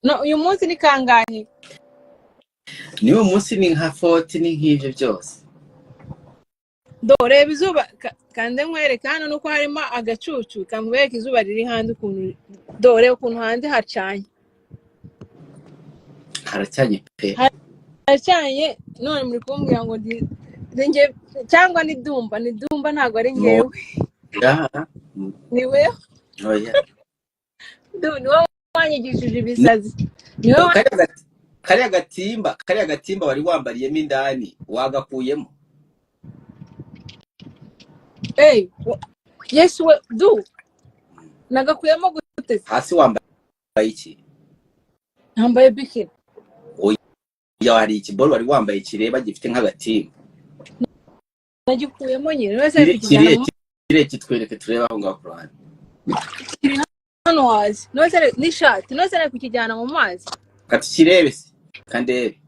No, uyu munsi ni kangahe? Niwo munsi ni nka 40 ni nk'ivyo byose. Dore izuba kandi nkwereka hano nuko harimo agacucu kamwereka izuba riri hanze ukuntu dore ukuntu hanze hacanye. Haracanye pe. Hacanye none muri kumbwira ngo nje cyangwa ni dumba ntago ari ngewe. Ni we? Oya. Niwe wanyigishije ibisazi. Niwe kariya gatimba wari wambariyemo indani wagakuyemo. Yes we do. Nagakuyemo gute? Hasi wambaye iki? Nambaye bikini. Oya hari ikibolo wari wambaye kireba gifite nk'agatimba. Nagikuyemo nyine wese kire kitwereke tureba aho ngaho kurana. Hano wazi. Nose ni shati. Nose ari kukijyana mu mazi. Kati kirebe se. Kandebe.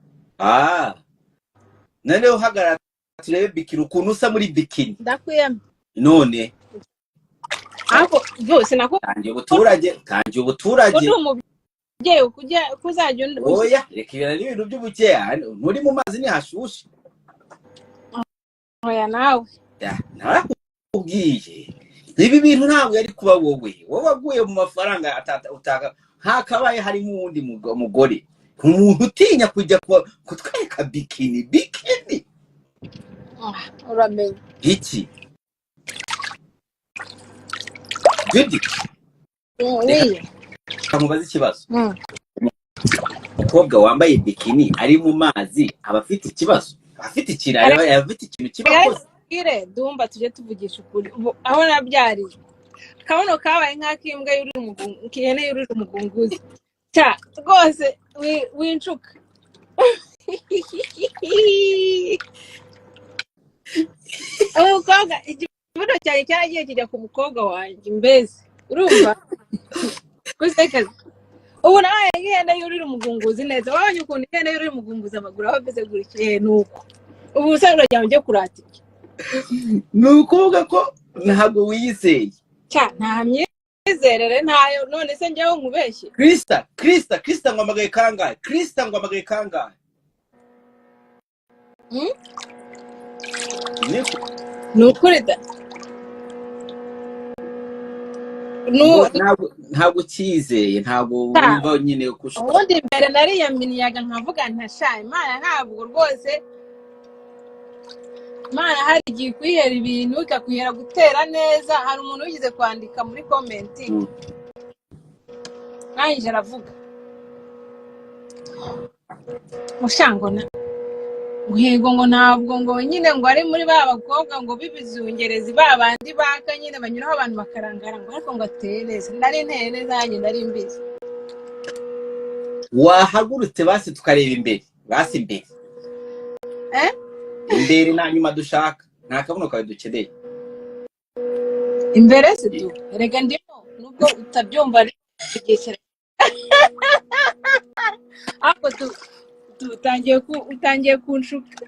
None uhagarara turebe bikini ukuntu usa muri bikini. Ndakuyemo. None. Ako byose nako. Kangiye ubuturage. Uri umubyeyi kuzajya Oya, reka ibintu by'ubukeya. Muri mu mazi ni hashushe. Oya nawe. Narakubwiye. Ibi bintu ntabwo yari kuba wowe waguye mu mafaranga utaka hakabaye harimo uwundi mugore umuntu utinya kujya kutwereka bikini. Uramenye iki Judy kamubaza ikibazo umukobwa wambaye bikini ari mu mazi aba afite ikibazo afite ikintu kibakoze dumba tuje tuvugisha ukuri aho nabyari kabono kabaye nk'akimbwa yuri umukihene yuri umugunguzi cya rwose wincuka umukobwa ikibuno cyane cyaragiye kijya ku mukobwa wanjye mbese urumva kuseka ubu nawe nk'ihene yuri umugunguzi neza wabonye ukuntu ihene yuri umugunguzi amaguru aho mbese gurikiye nuko ubu usanga ujya njye kuratira nukuvuga ko ntabwo wiyizeye nta myizerere ntayo none se njyewe nkubeshye Krista ngwamagaye kangahe nukuri da ntabwo cyizeye ntabwo wumva nyine kushaka ubundi mbere nariyaminiyaga nkavuga ntasha Imana ntabwo rwose Imana hari igihe kwihera ibintu ikakwihera gutera neza. Hari umuntu ugize kwandika muri comment nanje aravuga mushangona nguhego ngo ntabwo ngo nyine ngo ari muri ba bakobwa ngo bibizungerezi babandi baka nyine banyuraho abantu bakarangara ngo ariko ngo atereze nari nteye neza yanjye nari mbizi wahagurutse basi tukareba imbere imbere na nyuma dushaka nta kabuno kawe dukeneye imbere se tu rega ndimo nubwo utabyumva rigekera ako utangiye kunshuka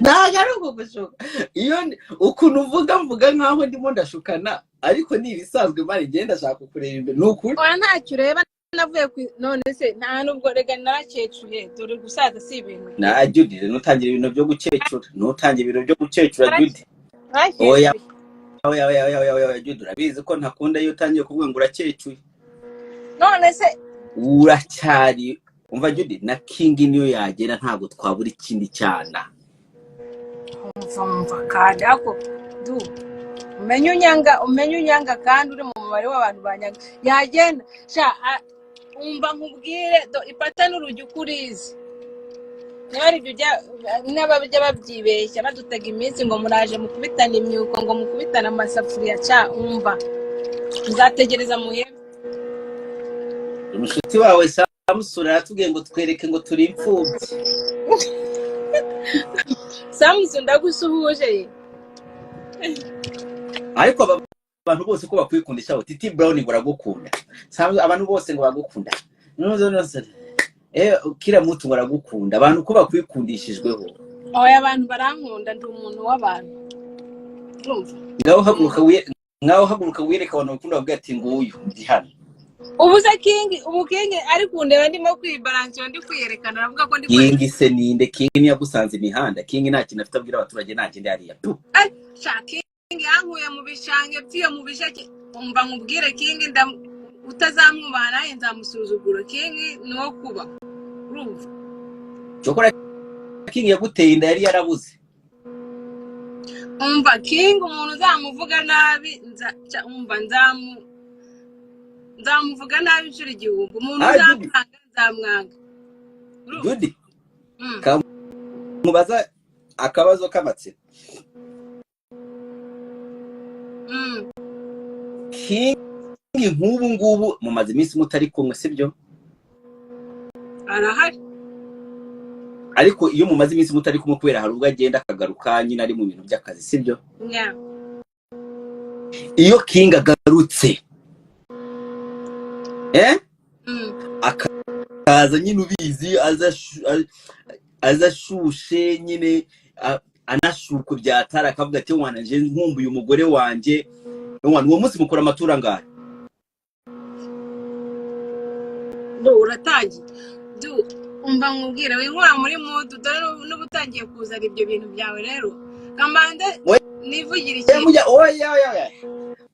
ntago ari ukugushuka iyo ukuntu mvuga nkaho ndimo ndashukana ariko ni ibisanzwe mari genda ashaka kureba imbere nukuri ntacyo ureba navuye none se nta nubwo rega naracecuye dore gusaza si ibintu na Judy nutangira ibintu byo gucecura Judy oya Judy urabizi ko ntakunda iyo utangiye kuvuga ngo uracecuye none se uracyari umva Judy na King niyo yagera ntabwo twabura ikindi cyana umva kandi ako du umenye unyanga kandi uri mu mubare w'abantu banyaga yagenda sha umva nkubwire do ipata n'urugi ukurizi nari byo n'ababye babyibeshya badutega iminsi ngo muraje mukubitana imyuko ngo mukubitana amasafuriya cya umva nzategereza muhebe umushuti wawe Samusura yatubwiye ngo twereke ngo turi imfubyi Samusura ndagusuhuje ariko abantu bose ko bakwikundisha Titi Brown ngo aragukunda abantu bose ngo bagukunda kira mutu ngo aragukunda abantu ko bakwikundishijweho oya abantu barankunda ndi umuntu w'abantu urumva ngaho haguruka wireka abantu bakunda bavuga ati nguyu ndi hano ubuze king ubu king ari kundeba ndimo kwibalance ndi kwiyerekana navuga ko ndi King se ninde? King ni yagusanze imihanda. King nta kintu afite abwira abaturage, nta kindi hariya tu. king yankuye mu bishange pfiye mu bishake umva nkubwire king utazamwubana nzamusuzugura. King niwo kuba urumva Chokora King yaguteye inda yari yarabuze. umva king umuntu uzamuvuga nabi umva nzamuvuga nabi inshuro igihumbi. Umuntu uzamwanga nzamwanga. Judy mubaza akabazo k'amatsiko. King nk'ubu ngubu mumaze iminsi mutari kumwe sibyo? Arahari. Ariko iyo mumaze iminsi mutari kumwe kubera hari ubwo agenda akagaruka nyine ari mu bintu by'akazi sibyo? Iyo King agarutse akaza nyine ubizi azashushe nyine anashuka byatara akavuga ati wana nje nkumbuye umugore wanje. Wana uwo munsi mukora amatura ngahe? Uratangiye umva nkubwira we nkora muri mood dore n'ubutangiye kuzana ibyo bintu byawe rero kamande nivugira iki. Oya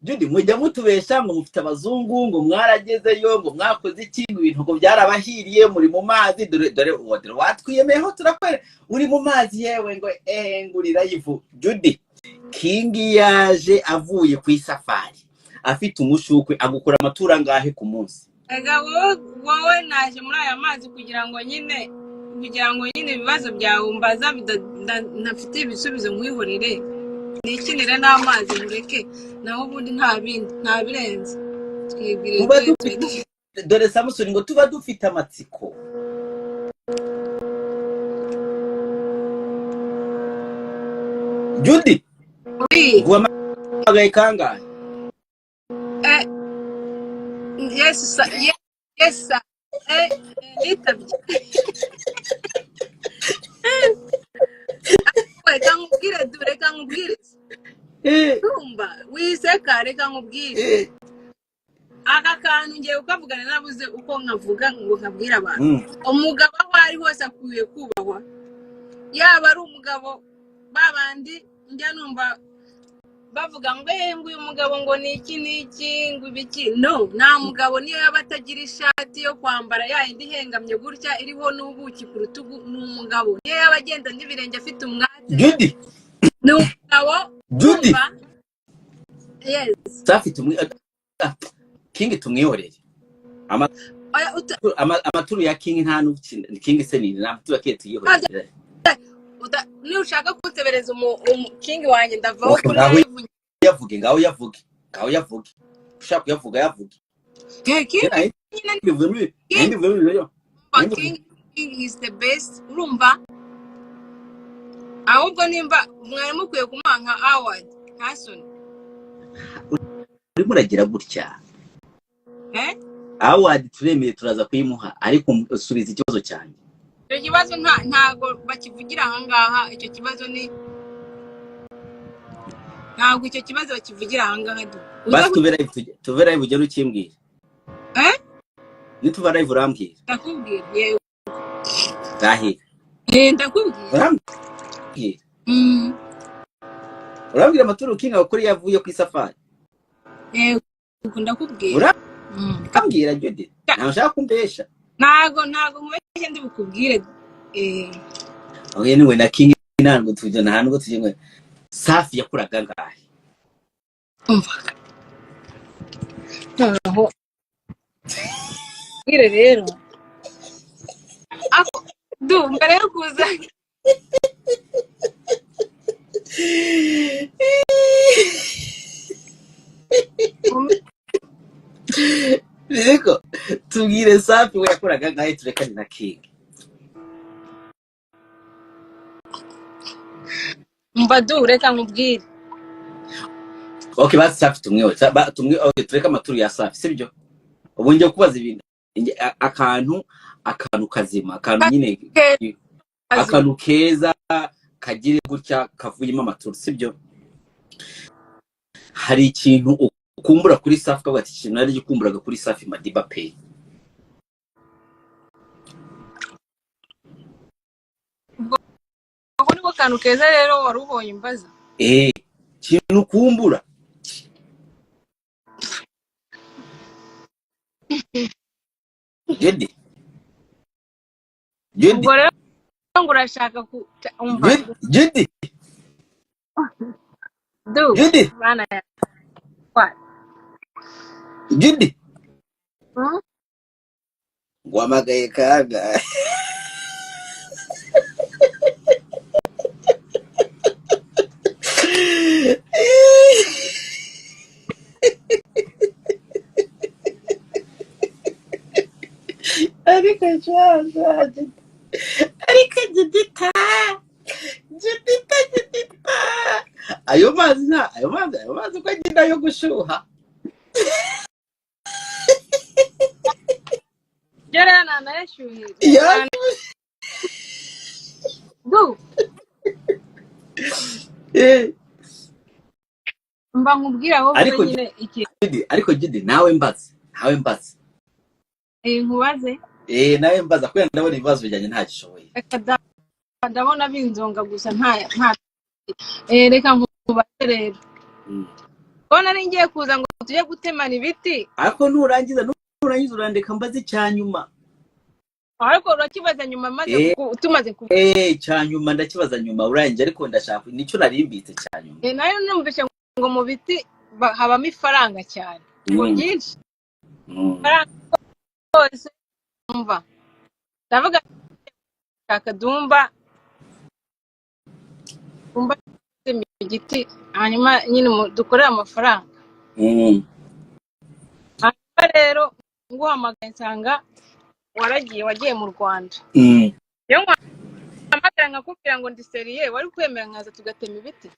Judy mujya mutubesha ngo mufite abazungu ngo mwaragezeyo ngo mwakoze iki ibintu ngo byarabahiriye muri mu mazi dore watwiyemeho turakwere uri mu mazi yewe ngo ngurira yivu. Judy King yaje avuye ku isafari afite umushukwe agukora amatura ngahe ku munsi? Ega wowe naje muri aya mazi kugira ngo nyine ibibazo byawe umbaza ntafite ibisubizo nkwihorere nikinire n'amazi mureke naho ubundi nta bindi nta birenze twibwire. Dore Samson ngo tuba dufite amatsiko. Judy guhamagaye kangahe? Yes sir. Nitabye. Reka nkubwire Tumba wiseka reka nkubwire aka kantu ngiye ukavugana nabuze uko nkavuga ngo nkabwira abantu. Umugabo aho ari hose akwiye kubahwa, yaba ari umugabo babandi njya numva bavuga ngo uyu mugabo ngo niki ngo ibiki. No, nta mugabo niyo yaba atagira ishati yo kwambara yayindi hengamye gutya iriho n'ubuki ku rutugu ni umugabo. Niyo yaba agenda n'ibirenge afite umwate Judy ni umugabo. Judy yes safite King tumwihorere amaturu ya King nta n'ukindi. King se ni amaturu akiye tuyihorere. Ni ushaka kutebereza King wanjye ndavaho kuri yavuge ushaka yavuge King is the best urumva. Ahubwo nimba mwari mukwiye kumanka award ntasoni uri muragira gutya award turemeye turaza kuyimuha ariko usubiza ikibazo cyane. Icyo kibazo ntago bakivugira aha ngaha. Icyo kibazo ni ntago icyo kibazo bakivugira aha ngaha. Basi tubera live ugera ukimbwira nituba live urambwira. Ndakubwira yewe gahe ndakubwira urambwira amaturu King akuri yavuye ku isafari. Ndakubwira kambwira Judy nta ushaka kumbesha. Ntago nkubeshye ndi bukubwire. Oya niwe na King ntango tujye ntango tujye Safi yakuraga ngahe? Umva aho ngire rero ako mbere yo kuza Reko tubwire Safi we yakuraga ngahe turekane na King. Reka nkubwire. Okay basi Safi okay tureka amaturu ya Safi sibyo? Ubu ngiye kubaza ibintu akantu kazima akantu nyine akantu keza kagire gutya kavuyemo amaturu sibyo? Hari ikintu ukumbura kuri Safi kavuga ati ikintu nari gikumburaga kuri Safi Madiba Pay. ubwo niko kantu keza rero wari ubonye imbaza. Ikintu ukumbura Jedi ubwo rero ngo urashaka umva Jedi du bana what Jedi wamagaye kaga ariko Judita ayo mazi ko agenda yo gushuha jera na yashuye du mba nkubwira aho nyine iki ariko Judi nawe mbaze nkubaze nawe mbaza kwenda ndabona ibibazo bijyanye nta gishoboye ndabona binzonga gusa nta reka nkubaze rero bona ari ngiye kuza ngo tujye gutemana ibiti ariko nurangiza urandeka mbaze cyanyuma ariko urakibaza nyuma maze tumaze kuvuga cyanyuma ndakibaza nyuma urangije ariko ndashaka nicyo narimbitse cyanyuma nayo numvise ngo mu biti habamo ifaranga cyane ngo byinshi hose umva ndavuga kakadumba igiti hanyuma nyine dukorera amafaranga hanyuma rero nguhamagaye nsanga wagiye mu Rwanda iyo mpamagara nkakubwira ngo ndi seriye wari kwemera nkaza tugatema ibiti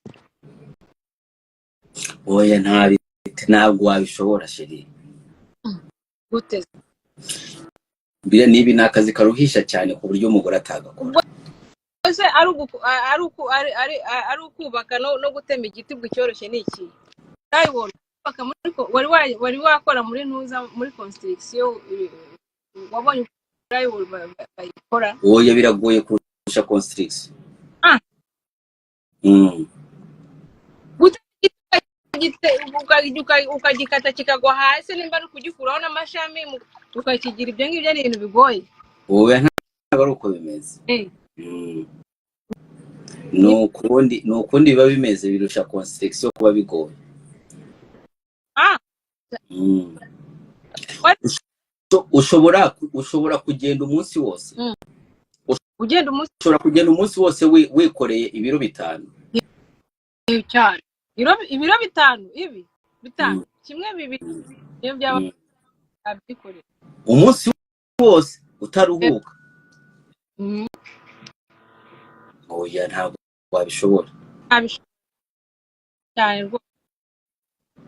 oya nta biti ntabwo wabishobora sheri gute mbere nibi nakazi karuhisha cyane ku buryo umugore atagakora ese ari ukubaka no gutema igiti bw'icyoroshye ni iki ayibona wari wakora muri ntuza muri construction wabonye bayikora oya biragoye kurusha construction ukagikata kikagwa hasi nimba ari kugikuraho n'amashami ukakigira ibyo ngibyo ni ibintu bigoye oya ntabwo ari uko bimeze nukundi biba bimeze birusha construction kuba bigoye ushobora kugenda umunsi wose ushobora kugenda umunsi wose wikoreye ibiro 5 cyane ibiro 5 ibi 5 kimwe bibiri iyo byaba abikorera umunsi wose utaruhuka oya ntabwo wabishobora cyane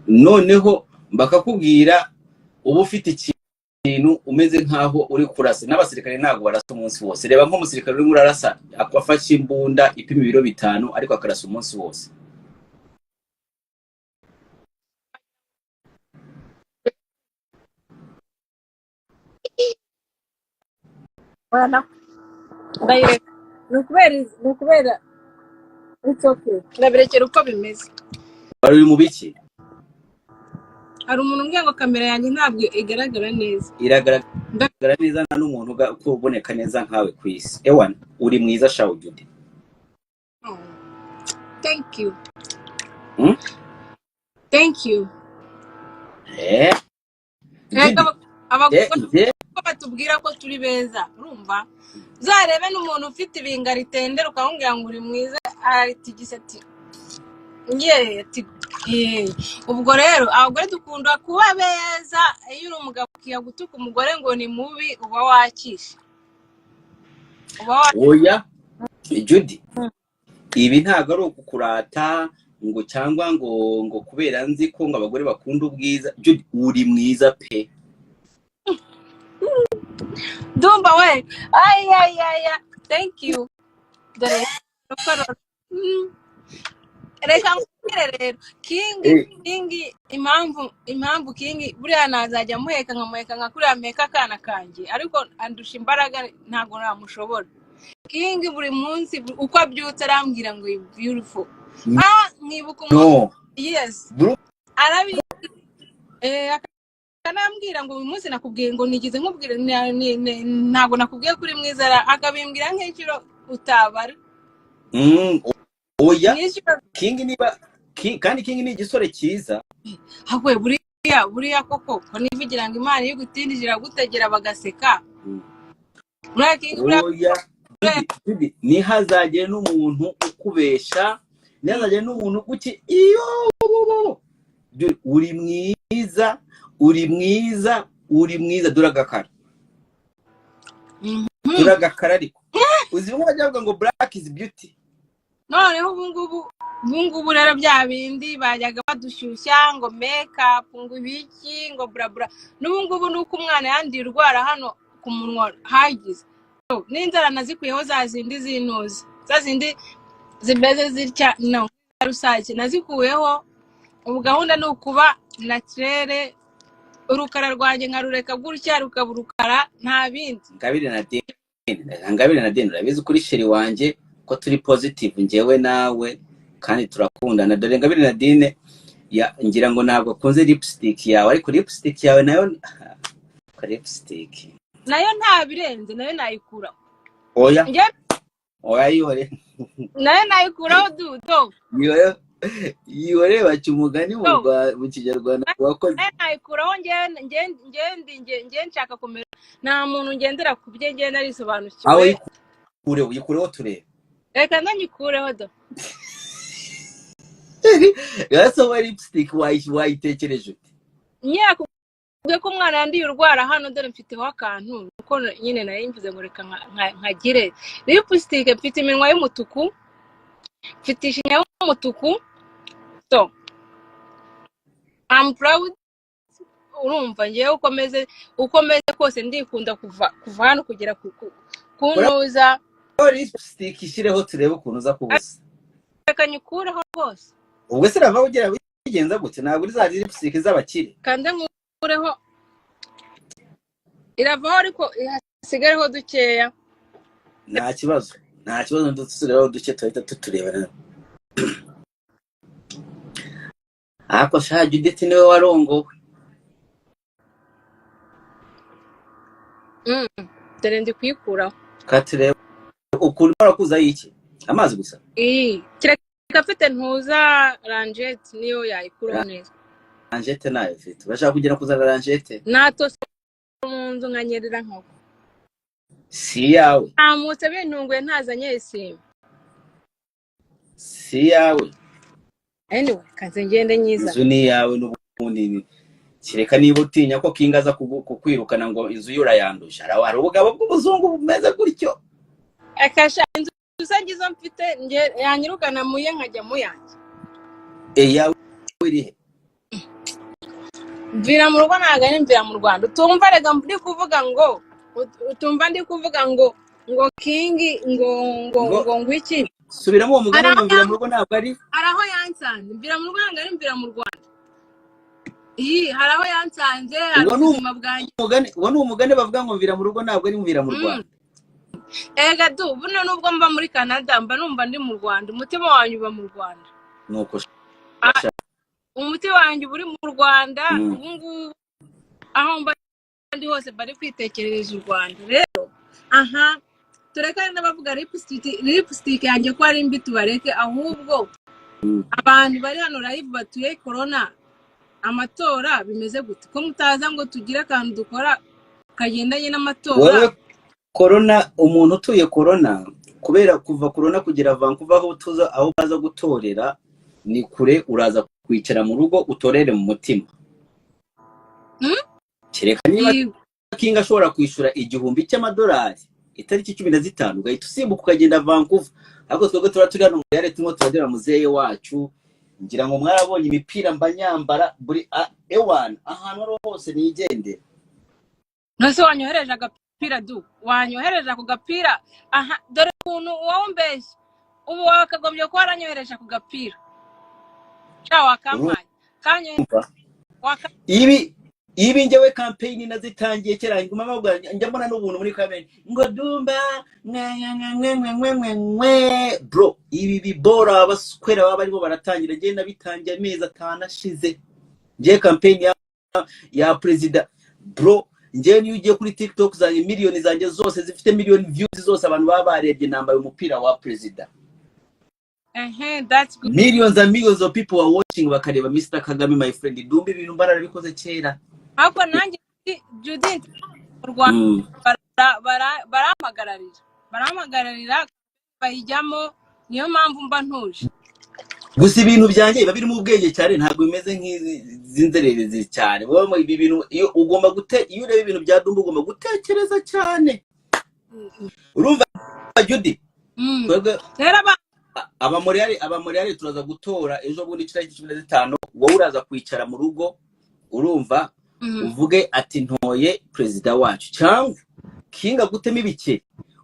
noneho bakakubwira uba ufite ikintu umeze nkaho uri kurasa n'abasirikare ntabwo barasa umunsi wose reba nk'umusirikare uri murarasa akafasha imbunda ipima ibiro 5 ariko akarasa umunsi wose bana direct nukubera it's okay ndabirekera uko bimeze bari mu biki hari umuntu umbwiye ngo kamera yanjye ntabwo igaragara neza iragaragara neza nta n'umuntu uboneka neza nkawe ku isi ewana uri mwiza shawo Judi thank you thank you abagore batubwira ko turi beza urumva zarebe n'umuntu ufite ibinga ritendera ukambwira ngo uri mwiza aritigise ati ubwo rero abagore dukunda kuba beza iyo uri umugabo kiyagutuka umugore ngo ni mubi uba wakisha oya Judi ibi ntago ari ukukurata ngo cyangwa ngo kubera nzi ko ngo abagore bakunda ubwiza Judi uri mwiza pe Dumba we ay thank you reka rero King impamvu King buriya nazajya muheka nka kuriya mpeka akana kanjye ariko andusha imbaraga ntabwo namushobora. King buri munsi uko abyutse arambwira ngo you beautiful. Nkibuka yes arabi akanambwira ngo uyu munsi nakubwiye ngo nigize nkubwire ntabwo nakubwiye kuri mwiza akabimbwira nk'ikiro utabara. Oya King niba kandi King ni igisore cyiza ahwe buriya koko nivugira ngo Imana y'ugutindije iragutegera bagaseka. Oya nihazagire n'umuntu ukubesha nihazagire n'umuntu guki iyo uri mwiza duragakara ariko uzi bimwe bajya bavuga ngo black is beauty. Noneho ubungubu rero bya bindi bajyaga badushyushya ngo makeup ngo ibiki ngo brabra n'ubungubu nuko umwana yandiye urwara hano ku munwa hagize n'inzara nazikuyeho za zindi zinuze za zindi zimeze zitya no rusake nazikuyeho. Ubu gahunda ni ukuba naturere urukara rwanjye nkarureka gutya rukaburukara nta bindi. Ngabire na Deni urabizi kuri sheri wanje ko turi positive njyewe nawe kandi turakundana. Dore Ngabire na Deni ngira ngo ntabwo kunze lipstick yawe ariko lipstick yawe nayo lipstick nayo nta birenze nayo nayikura. Oya yihore nayo nayikuraho dudo yihore baca umugani mu Kinyarwanda wakoze. Nayikuraho nge nshaka kumera nta muntu ngendera ku bye ngenda risobanukiwe. Aho yikureho turebe. Reka ndanyikureho do. Yaso lipstick wayitekereje ute? Nyakubwiye ko umwana yandiye urwara hano dore mfiteho akantu uko nyine nari mvuze ngo reka nkagire lipstick. Mfite iminwa y'umutuku mfite ishinya y'umutuku so I'm proud. Urumva ngewe ukomeze kose ndikunda kuva hano kugera kunoza. Lipstick ishireho turebe ukuntu uza kubusa. Reka nyikureho rwose. Ubwo se rava ugira bigenza gute ntabwo rizari lipstick z'abakire. Kandi nkureho iravaho ariko hasigareho dukeya. Nta kibazo ndusureho duke tuhita tuturebana. Ako sha Judith niwe warongowe. Dore ndi kuyikuraho. Katurebe ukuntu barakuza iki amazi gusa. Kireka afite ntuza rangete niyo yayikuraho neza. Rangete nayo mfite bashaka kugira kuzana rangete natose mu nzu nkanyerera nkako si yawe amutse bintunguye ntazanye isima si yawe. Anyway kanze ngende nyiza inzu ni yawe n'ubundi kireka niba utinya ko King aza kukwirukana ngo inzu yurayandusha hari ubugabo bw'ubuzungu bumeze gutyo. Akasha inzu usangizo mfite yanyirukana muye nkajya muyanjye. Yawe irihe? Mvira mu rugo ntago ari mvira mu Rwanda. Utumva rega ndi kuvuga ngo utumva ndi kuvuga ngo King ngo iki subiramo uwo mugani ngo mvira mu rugo ntabwo ari araho yansanze. Mvira mu rugo ntago ari mvira mu Rwanda. Haraho yansanze ubuzima bwanjye. Uwo ni umugani bavuga ngo mvira mu rugo ntabwo ari mvira mu Rwanda. Ega du buno nubwo mba muri Canada mba numva ndi mu Rwanda. Umutima wanyu uba mu Rwanda. Nuko umuti wanjye uri mu Rwanda ubungubu aho mba ndi hose bari kwitekerereza u Rwanda. Rero turekane n'abavuga lipstick yanjye ko ari mbi tubareke ahubwo abantu bari hano live batuye corona amatora bimeze gute ko mutaza ngo tugire akantu dukora kagendanye n'amatora. Corona umuntu utuye corona kubera kuva corona kugera Vancouver aho tuza aho baza gutorera ni kure uraza kwicara mu rugo utorere mu mutima. Kireka niba King ashobora kwishura $1,000 cy'amadolari itariki 15 ugahita usimbuka ukagenda Vancouver. Ariko twebwe turi hano mu yare turimo turadera muzeye wacu ngira ngo mwarabonye imipira mbanyambara buri ewan ahantu hose nigendera. Nase wanyohereje agapira du wanyohereje ako gapira dore ukuntu wowe mbeshye ubu wakagombye ko waranyohereje ako gapira. sha wakampaye kanye urumva waka ibi njyewe campaign nazitangiye kera nguma mabwa njya mbona n'ubuntu muri campaign ngo dumba mwe bro ibi bibora abaskwera baba barimo baratangira ngiye nabitangiye amezi 5 ashize ngiye campaign ya president bro ngiye niyo ugiye kuri TikTok zanjye miliyoni zanjye zose zifite miliyoni views zose abantu baba barebye nambaye umupira wa president. That's good. Millions and millions of people are watching bakareba Mr. Kagame my friend dumba ibintu barabikoze kera. Ako nanjye Judith baramagararira bayijyamo niyo mpamvu mba ntuje. Gusa ibintu byanjye biba biri mu bwenge cyane ntabwo bimeze nk'izinzererezi cyane. Wowe ibi bintu iyo ugomba iyo ureba ibintu bya dumba ugomba gutekereza cyane. Urumva Judy? Twebwe abamoriyari turaza gutora ejo bundi 15 wowe uraza kwicara mu rugo urumva uvuge ati ntoye president wacu cyangwa kinga gutema ibike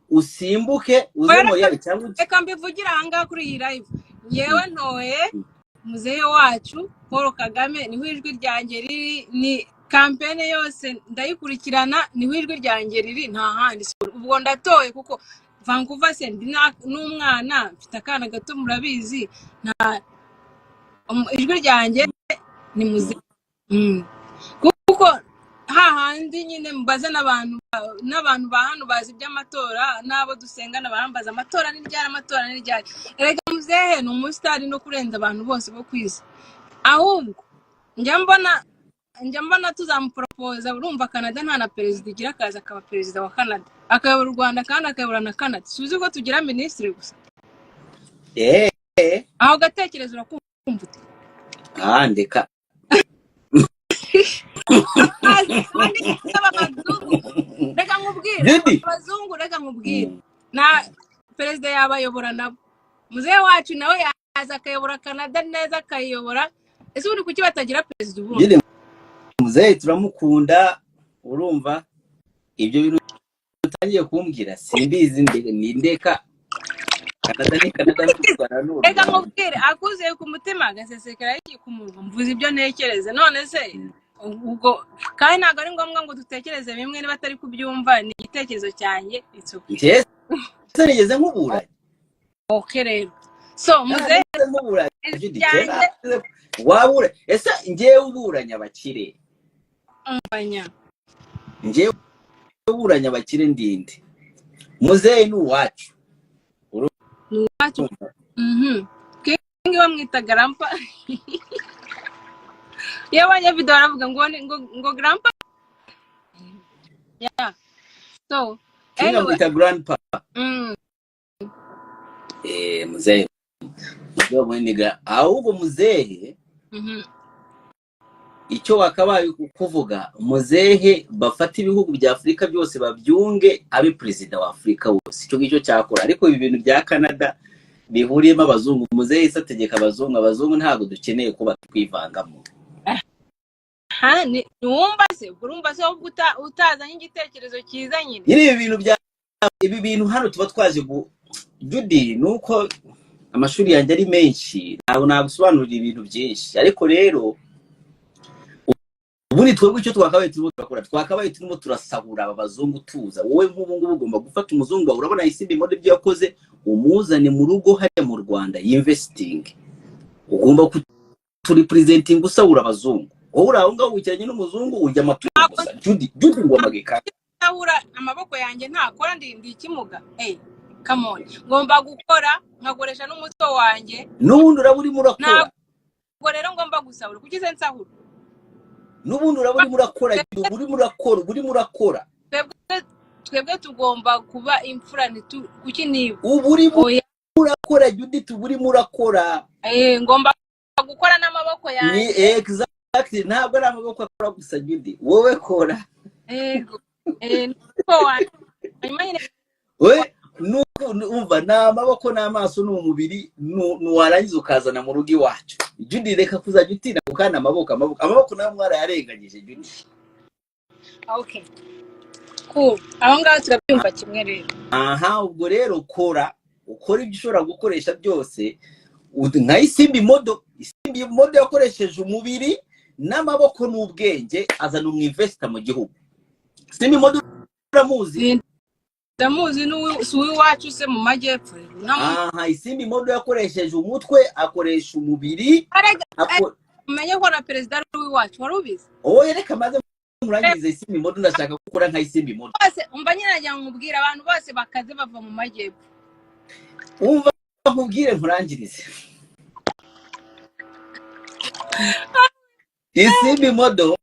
usimbuke uze moriyari cyangwa reka mbivugira hanga kuri iyi live yewe ntoye muzehe wacu Paul Kagame niho ijwi ryanjye riri ni campaign yose ndayikurikirana niho ijwi ryanjye riri nta handi ubwo ndatoye kuko Vancouver sendi n'umwana mfite akana gato murabizi nta ijwi ryanjye ni muze kuko hahandi nyine mbaza n'abantu ba hano bazi by'amatora nabo dusengana barambaza amatora n'iryari erega muzehe ni umusitari no kurenza abantu bose bo kwisi ahubwo njya mbona tuzamupropoza urumva Canada nta na president igira akaza akaba president wa Canada akayobora u Rwanda kandi akayobora na Canada suzi ko tugira ministre gusa aho gatekerezo urakumva uti ndeka reka nkubwire na president yabayobora nabo muzehe wacu nawe yaza akayobora Canada neza akayobora ese uri kuki batagira president ubundi muzehe turamukunda urumva ibyo bintu utangiye kumbwira simbizi ndeka Canada reka nkubwire akuze ku mutima agasesekera iki ku munwa mvuze ibyo ntekereze none se ubwo kandi ntabwo ari ngombwa ngo dutekereze bimwe niba atari kubyumva ni igitekerezo cyanjye ese nigeze nkubura rero so muzehe nkubura wabura ese ngewe uburanya abakire ngewe uburanya abakire ndinde muzehe ni uwacu kingi bamwita Grampa yabanye video aravuga ngo Grampa so anyway Grandpa muzehe ndio mweniga ahubwo muzehe icyo wakabaye kuvuga muzehe bafata ibihugu bya Afrika byose babyunge abe president wa Afrika wose icyo ngicyo cyakora ariko ibi bintu bya Canada bihuriyemo abazungu muzehe isategeka abazungu ntago dukeneye kuba kwivangamo ni wumva se utazanye igitekerezo cyiza nyine ibi bintu hano tuba twaje Judy nuko amashuri yanjye ari menshi ntabwo nagusobanurira ibintu byinshi ariko rero ubundi twebwe icyo twakabaye turimo turasahura abazungu tuza wowe nk'ubu ngubu ugomba gufata umuzungu wawe urabona isimbi mode byo yakoze umuzane mu rugo hariya mu Rwanda investing ugomba kurepresenting usahura abazungu wowe uraho ngaho wikiranye n'umuzungu urya amatungo gusa Judy ngo mageka sahura amaboko yanjye ntakora ndi ikimuga come on ngomba gukora nkagoresha n'umutwe wanjye n'ubundi uraburi murakora ngo rero ngomba gusahura kuki se nsahura n'ubundi uraburi murakora twebwe tugomba kuba imfura kuki niba uburi murakora Judy tuburi murakora ngomba gukora n'amaboko yanjye ni exactly ntabwo ari amaboko akora gusa Judy wowe kora nuko we umva n'amaboko n'amaso n'umubiri nuwarangiza ukazana mu rugo iwacu Judy reka kuzajya utina gukana amaboko nayo mwarayarenganyije Judy okay cool aho ngaho turabyumva kimwe rero ubwo rero ukora ibyo ushobora gukoresha byose nka isimbi isimbi modo yakoresheje umubiri n'amaboko n'ubwenge azana umwinvesta mu gihugu. Isimbi modo uramuzi? Ndamuzi n'uwi wacu se mu majyepfo. Aha, isimbi modo yakoresheje umutwe, akoresha umubiri. Umenye ko na president w'i wacu wari ubizi? Reka maze murangize isimbi modo ndashaka gukora nka isimbi modo. Bose umva nyine najya nkubwira abantu bose bakaze bava mu majyepfo. Umva nkubwire nkurangirize. Isimbi modo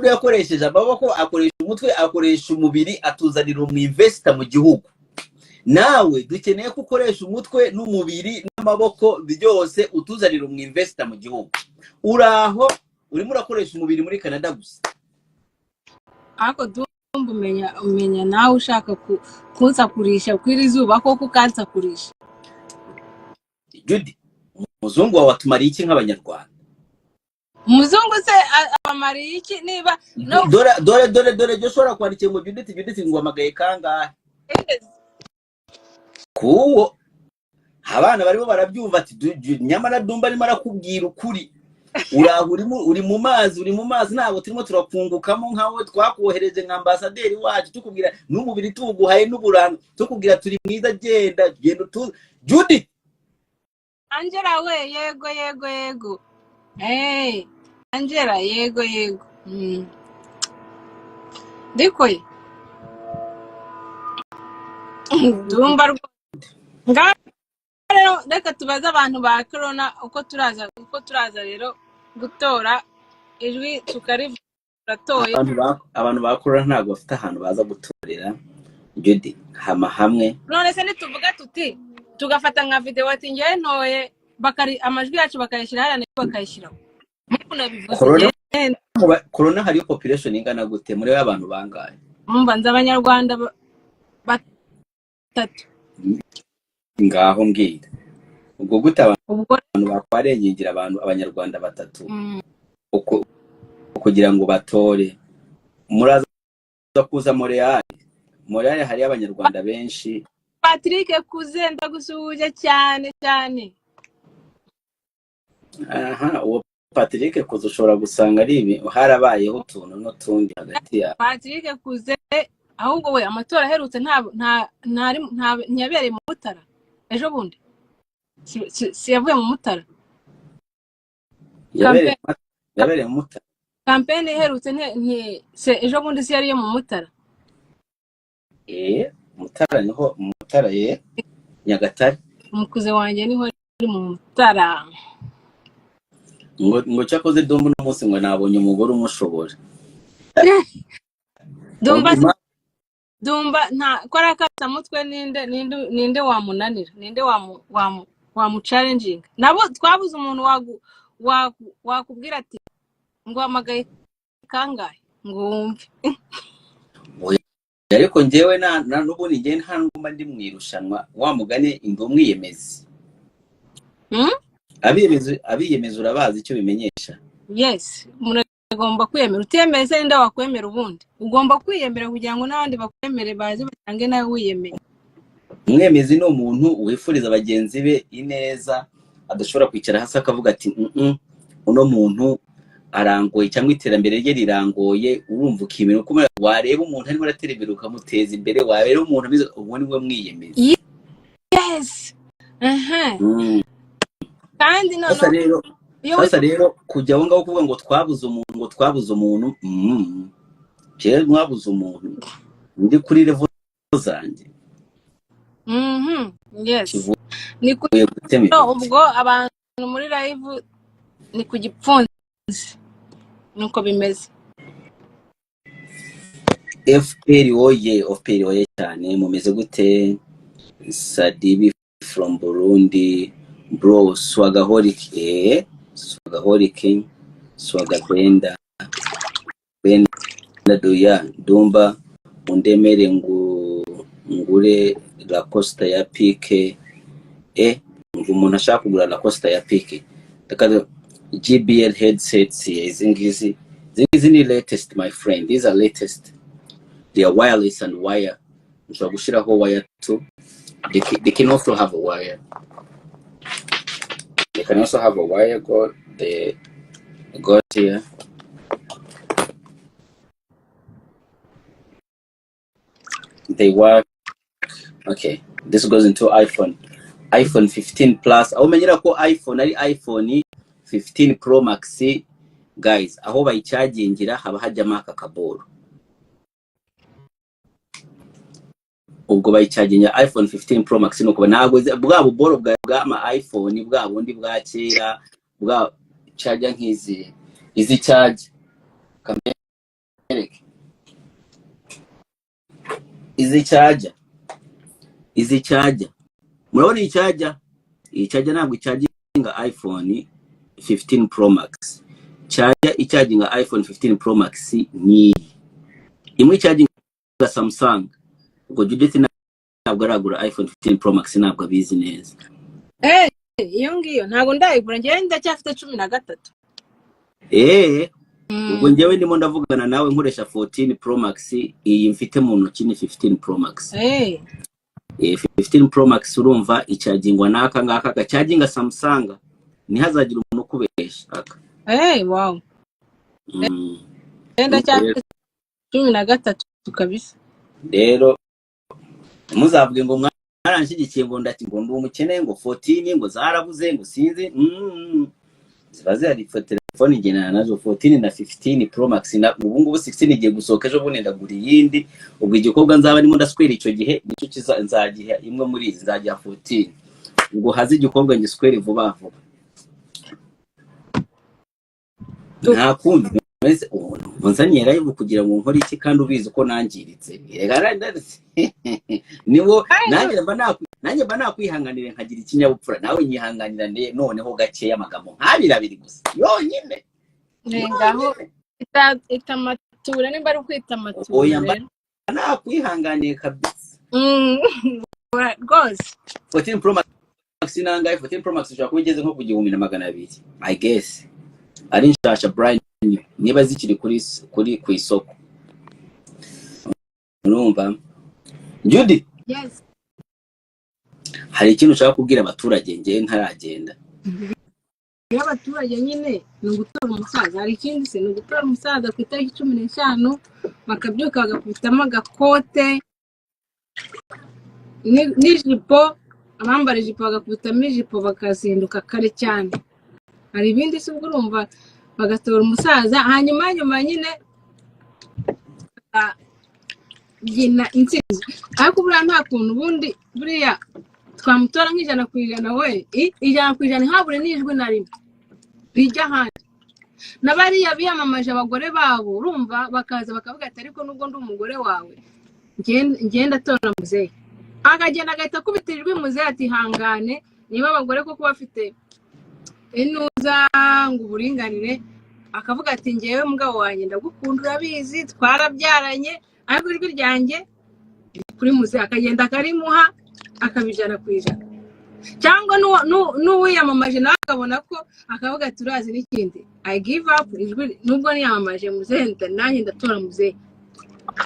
yakoresheje amaboko, akoresha umutwe, akoresha umubiri, atuzanira umwinvesta mu gihugu. Nawe dukeneye ko ukoresha umutwe n'umubiri n'amaboko byose utuzanira umwinvesta mu gihugu. Uraho urimo urakoresha umubiri muri Canada gusa. Ako dumba umenya nawe ushaka kunsakurisha kwiri zuba koko kansakurisha. Judy, umuzungu wawe atumariye iki nk'abanyarwanda? Umuzungu se abamariye iki niba no dore Joshua kwandikira ngo Judith ngo amagaye kangahe? Kuwo abana barimo barabyumva ati nyamara dumba arimo arakubwira ukuri. Uri mu mazi ntabwo turimo turakungukamo nkawe twakohereje nka ambasaderi wacu tukubwira n'umubiri tuguhaye n'uburanga tukubwira turi mwiza genda Judith Angela we yego Angela yego Dikoye dumba rero reka tubaza abantu ba corona uko turaza rero gutora ijwi tukaritoye. Abantu ba corona ntabwo bafite ahantu baza gutorera Judy hamwe. None se nituvuga tuti tugafata nka video ati ngiye ntoye bakari amajwi yacu bakayishyira hariya bakayishyiraho. Corona hari population ingana gute muri abantu bangaye? Mumva nza abanyarwanda batatu. Ngaho mbwira ubwo gute abantu bakwarengingira abanyarwanda batatu kugira ngo batore. Muraza kuza Montreal hari abanyarwanda benshi. Patrick Kuze ndagusuje cyane. Aha, uwo Patrick Kuze ushobora gusanga ari harabayeho utuntu n'utundi hagati ya Patrick Kuze. Ahubwo we amatora aherutse ntiyabereye mu Mutara ejo bundi si yavuye mu Mutara. Yabereye mu Mutara. Campaign iherutse se ejo bundi si yari yo mu Mutara. Mutara niho Mutara Nyagatare. Umukuze wanjye niho ari mu Mutara. ngo cyakoze dumba no munsi ngo nabonye umugore umushobora. Dumba nta kwarakata mutwe ninde wamunanira ninde wamuchallenging nabo twabuze umuntu wakubwira ati ngo amagaye kangahe ngo wumve. Ariko ngewe n'ubundi ngiye nta ngoma ndi mwirushanwa wa mugane ingo mwiyemezi. Abiyemeza urabazi icyo bimenyesha? Yes, muragomba kwiyemera. Utemeze ninde wakwemera ubundi? Ugomba kwiyemera kugira ngo n'abandi bakwemere baze batange nawe wiyemeye. Umwemezi ni umuntu wifuriza abagenzi be ineza, adashobora kwicara hasi akavuga ati uno muntu arangoye cyangwa iterambere rye rirangoye. Urumva ukimera uko wareba umuntu arimo aratera imbere ukamuteza imbere, wareba umuntu abize ubu ni we mwiyemeza. Yes. Kandi sasa rero kujya aho ngaho kuvuga ngo twabuze umuntu je mwabuze umuntu ndi kuri level zanjye. Yes. Ni ubwo abantu muri live ni ku gipfunsi nuko bimeze. FPR oye cyane mumeze gute? Sadibi from Burundi. Bro, swagaholic, swagabenda doya dumba undemere ngure la costa ya pike umuntu ashaka kugura la costa ya pike takado GBL headsets izingizi ni latest my friend. These are latest. They are wireless and wire. Nshobora gushiraho wire too. They can also have a wire. They can also have a wire cord. They got here. They work. Okay, this goes into iPhone 15 Plus. Aho menyera ko iPhone ari iPhone 15 Pro Max, guys, aho bayicagingira haba hajyamo aka kaboro. Ubwo bayicagingira iPhone 15 Pro Max nuko ntago bwa buboro bwa ma iPhone bwa bundi bwa kera bwa charger nk'izi charge kamereke izi charger murabona iyi charger ntabwo icaginga iPhone 15 Pro Max. Charger icaginga iPhone 15 Pro Max ni imwe icaginga Samsung. Ubwo Judith ntabwo aragura iPhone 15 Pro Max, ntabwo abizi neza. Iyo ngiyo ntabwo ndayigura, njyewe ndacyafite 13. Ubwo njyewe ndimo ndavugana nawe nkoresha 14 Pro Max, iyi mfite mu ntoki ni 15 Pro Max. 15 Pro Max urumva icagingwa naka ngaka gacaginga Samsung, ntihazagira umuntu kubesha aka. Wow. Ndacyafite 13 kabisa. Rero muzavuge ngo mwaranshyigikiye ngo ndati ngo ndi umukene ngo 14 ngo zarabuze ngo sinzi. Ziba zihari telefone igenana nazo 14 na 15 Pro Max, na ubu ngubu 16 igiye gusohoka ejo bundi ndagura iyindi. Ubwo igikobwa nzaba ndimo ndaswera icyo gihe nicyo nzagiha imwe muri izi, nzagiha 14. Ubwo hazi igikobwa ngiswere vuba vuba. Nta kundi mwese unzaniye live kugira ngo nkore iki kandi ubizi uko nangiritse. Niwo nanjye mba nakwihanganire nkagira ikinyabupfura, nawe nyihanganira noneho gakeya amagambo nk'abiri gusa yonyine. Ngaho itamatura nimba ari kwita amatura. Oya mba nakwihanganiye kabisa. Rwose 14 Pro Max nangaye 14 Pro Max ushaka kubigeze nko ku 1200, I guess. Ari nshasha brand new, niba zikiri kuri ku isoko. Urumva Judy? Yes. Hari ikintu ushaka kubwira abaturage ngiye ntaragenda? Y'abaturage nyine ni ugutora umusaza. Hari ikindi se ni ugutora umusaza ku itariki 15 bakabyuka bagakubitamo agakote n'ijipo, abambara ijipo bagakubitamo ijipo bakazinduka kare cyane. Hari ibindi se ubwo urumva bagatora umusaza, hanyuma nyine gina insinzi. Ariko buriya nta kuntu ubundi buriya twamutora nk'ijana we, ijana ku ijana habure n'ijwi na rimwe bijya handi. N'abariya biyamamaje abagore babo urumva bakaza bakavuga ati ariko nubwo ndi umugore wawe ngenda tora muzehe, akagenda agahita akubita ijwi muzehe ati hangane, niba abagore koko bafite inuza ngo uburinganire, akavuga ati ngewe mugabo wanjye ndagukunda urabizi twarabyaranye, ariko ijwi ryanjye kuri muzehe, akagenda akarimuha akabijana ku ijana. Cyangwa n'uwiyamamaje nawe akabona ko akavuga ati urazi n'ikindi I give up ijwi, nubwo niyamamaje muzehe nanjye ndatora muzehe.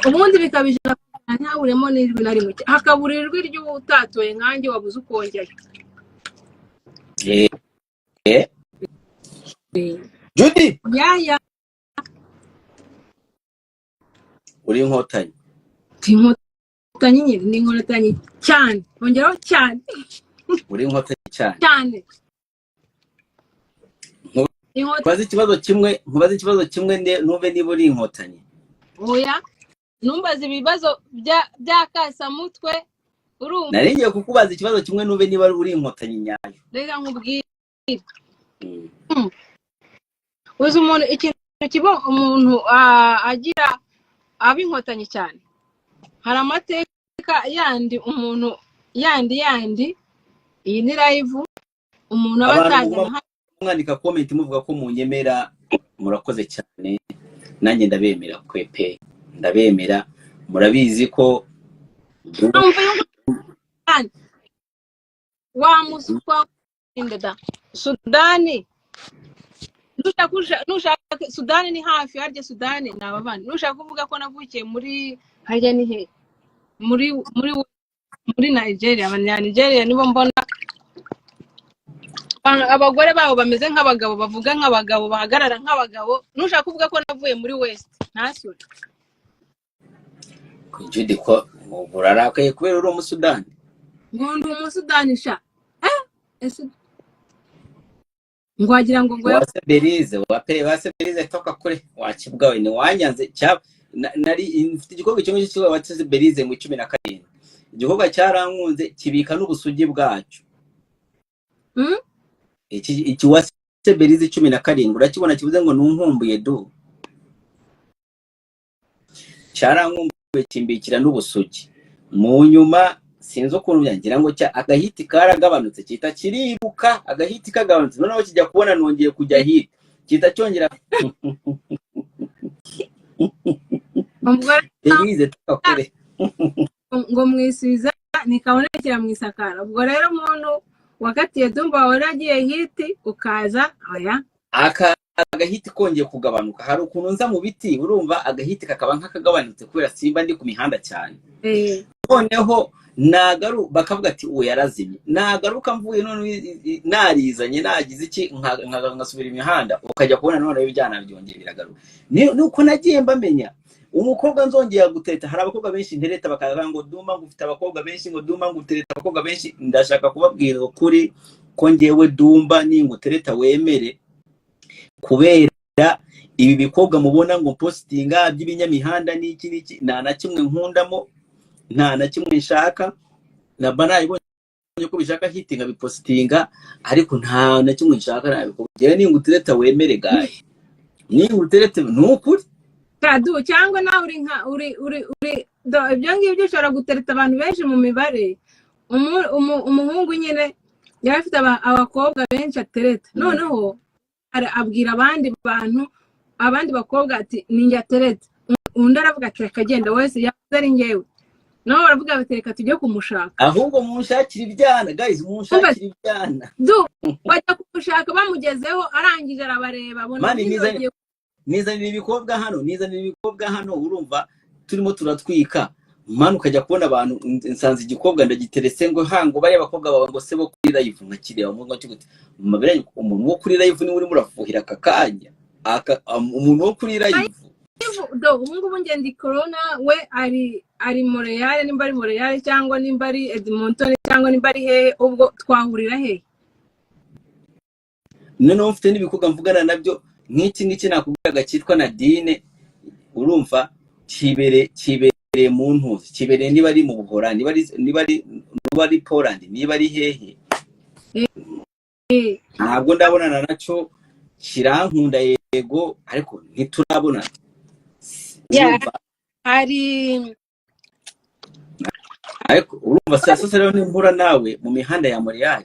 Ubundi bikabijana ntaburemo n'ijwi na rimwe, hakabura ijwi ry'utatoye nkanjye wabuze ukongera. Judy? Yaya. Uri inkotanyi? Inkotanyi nyine ni inkotanyi cyane, ongeraho cyane. Uri inkotanyi cyane? Cyane. Nkubaze ikibazo kimwe nube niba uri inkotanyi. Oya, numbaze ibibazo by'akasamutwe urumva. Naringiye kukubaza ikibazo kimwe nube niba uri inkotanyi nyayo. Reka nkubwire. Uzi umuntu ikintu kibo umuntu agira abinkotanyi cyane. Hari amateka yandi umuntu yandi iyi ni live umuntu abatajya mwandika comment muvuga ko munyemera, murakoze cyane. Nanjye ndabemera kwepe, ndabemera, murabizi ko wa musukwa indeda Sudani nushaka Sudani ni hafi, harya Sudani nabavandi. Nushaka kuvuga ko navukiye muri harya ni he muri Nigeria, abanya Nigeria nibo mbona abagore babo bameze nk'abagabo, bavuga nk'abagabo, bahagarara nk'abagabo. Nushaka kuvuga ko navuye muri West ntasure Judy ko burarakaye kubera uri umusudani. ngo ndi umusudani sha ese ngwagira ngo wase Belize toka kure wakibwawe ni wanyanze cya nari mfite igikorwa cyo cyo watse Belize mu 17 igikorwa cyarankunze kibika n'ubusugi bwacyo. Iki wase Belize 17 urakibona kivuze ngo nunkumbuye du cyarankumbuye kimbikira n'ubusugi mu nyuma sinzi ukuntu byangira ngo cya agahiti karagabanutse kita kiriruka agahiti kagabanutse noneho kijya kubona nongeye kujya hiti kita cyongera Belize tukakure ngo mwisiza nikabonekera mu isakara. Ubwo rero umuntu wakatiye Dumba waragiye hiti ukaza oya agahiti kongeye kugabanuka. Hari ukuntu nza mu biti urumva agahiti kakaba nk'akagabanutse kubera simba ndi ku mihanda cyane. Noneho nagaru bakavuga ati uwo yarazimye nagaruka mvuye none narizanye nagize iki ngasubira imihanda ukajya kubona none bijyana byongera biragaruka. Nuko nagiye mbamenya umukobwa nzongera guteta. Hari abakobwa benshi ntereta bakavuga ngo Duma ngufite abakobwa benshi ngo Duma ngutereta abakobwa benshi. Ndashaka kubabwira ukuri ko ngewe Dumba ningutereta wemere kubera ibi bikobwa mubona ngo postinga by'ibinyamihanda n'iki na kimwe nkundamo nta na kimwe nshaka na banayibonye ko bishaka hitinga bipostinga ariko nta na kimwe nshaka nabikubwira ningutereta wemere gaye ninguterete nukuri kadu cyangwa nawe uri nka uri ibyo ngibyo ushobora gutereta abantu benshi mu mibare. Umuhungu nyine yari afite abakobwa benshi atereta noneho abwira abandi bakobwa ati ninjye atereta undi aravuga ati akagenda wese yavuze ari ngewe nawe baravuga batereka tujye kumushaka ahubwo munshakira ibyana guys munshakira ibyana bajya kumushaka bamugezeho arangije arabareba abona nizanira ibikobwa hano urumva turimo turatwika manu ukajya kubona abantu nsanze igikobwa ndagiteretse ngo hango bari abakobwa baba ngo se bo kuri live nkakireba mu ngo cyuguti mabere umuntu wo kuri live ni uri murafuhira kakanya umuntu wo kuri live ubu ngendi corona we ari Montreal nimba ari Montreal cyangwa nimba ari Edmonton cyangwa nimba ari hehe ubwo twahurira hehe noneho mfite n'ibikobwa mvugana nabyo nk'iki nakubwiraga cyitwa Nadine urumva kibere mu ntuzi kibere niba ari mu Buhora niba ari Poland niba ari hehe ntabwo ndabonana nacyo kirankunda yego ariko ntiturabona ariko urumva sasa rero nimpura nawe mu mihanda ya Montreal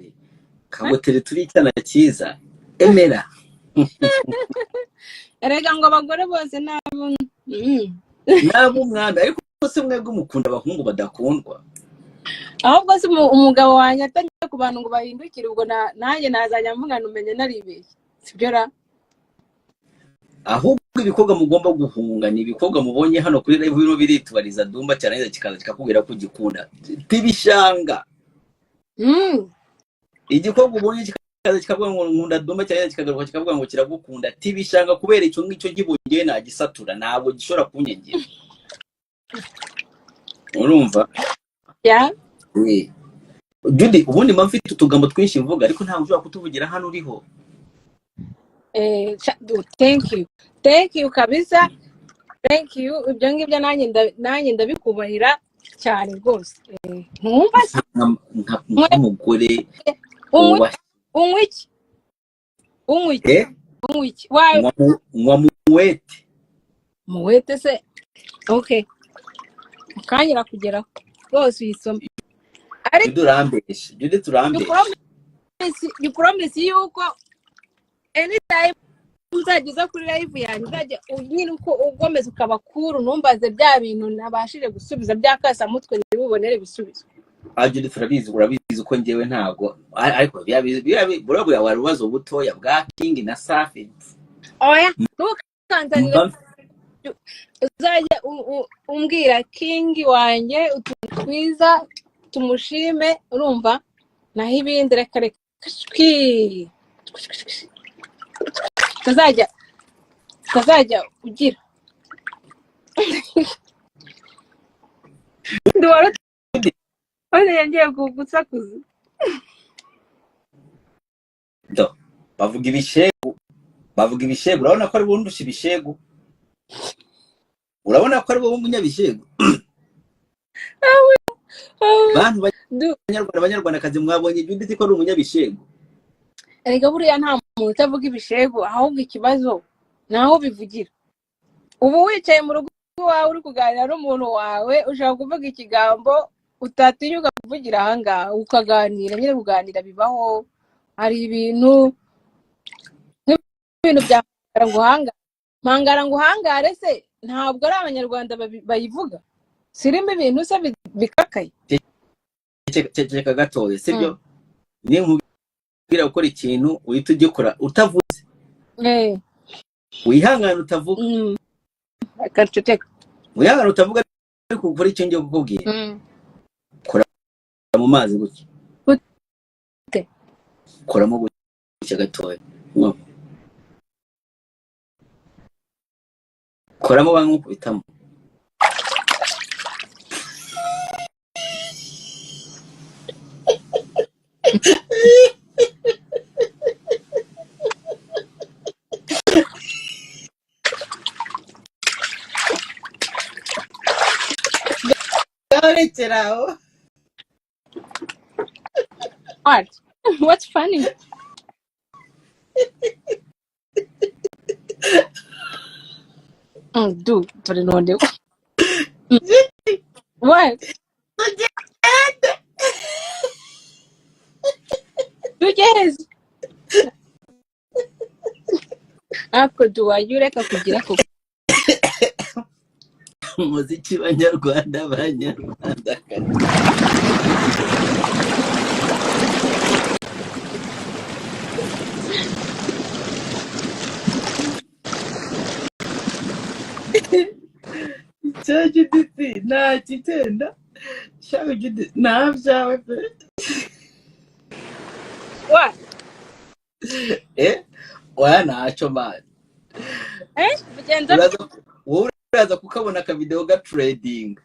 kagotere turi cyana cyiza emera erega ngo abagore bose nabo mwanda ariko se mwebwe mukunda abahungu badakundwa ahubwo se umugabo wanjye atangiye ku bantu ngo bahindukire ubwo nanjye nazajya mvugana umenye naribeshye sibyo ra ahubwo ibikobwa mugomba guhunga ni ibikobwa mubonye hano kuri live bino biritubariza Dumba cyane kikaza kikakubwira ko gikunda tibishanga igikobwa ubonye kikaza kikavuga ngo nkunda Dumba cyane kikagaruka kikavuga ngo kiragukunda tibishanga kubera icyo ngicyo gibonye nagisatura ntabwo gishora kunyengera urumva Judy ubundi mfite utugambo twinshi mvuga ariko ntabwo ushobora kutuvugira hano uriho thank you kabisa thank you ibyo ngibyo nanjye ndabikubahira cyane rwose nkumva nk'umugore unwiki wawe muwete se okay ukanyira kugeraho rwose uyisoma Judy turambeshe you promise yuko anytime uzageza kuri live yanjye uzajya nyine uko ugomeza ukaba kuru numbaze bya bintu nabashije gusubiza byakasa mutwe nibubonere bisubizo Judy urabizi uko ngewe ntago ariko burabura warubazo butoya bwa King na Safi oya ntukanzanire uzajya umbwira King wanjye utwiza tumushime urumva naho ibindi reka kashwi utazajya ugira nduwara one yangiye gusakuza do bavuga ibishegu urabona ko ari bundusha ibishegu urabona ko ari bo umunyabishegu bantu abanyarwandakazi mwabonye Judith ko ari umunyabishegu erega buriya nta muntu utavuga ibishegu ahubwo ikibazo naho bivugira ubu wicaye mu rugo wawe uri kuganira n'umuntu wawe ushaka kuvuga ikigambo utatinyuka kuvugira ahangaha ukaganira nyine kuganira bibaho hari ibintu bya mpangara ngo uhangare se ntabwo ari abanyarwanda bayivuga sirimo ibintu se bikakaye ceka gatoye sibyo ni nkubwira gukora ikintu uhita ugikora utavuze wihangana utavuga wihangana utavuga ariko ukora icyo ngiye kukubwira kora mu mazi gutya koramo gutya gatoya koramo bamwe ukubitamo What? What's funny? Dude, but I know what? Yes. Ako duwayureka kugira ko umuziki banyarwanda Judith nta kitenda shawe Judith nta byawe pe what? Oya ntacyo mani bigenza wowe uraza kukabona aka video ga trading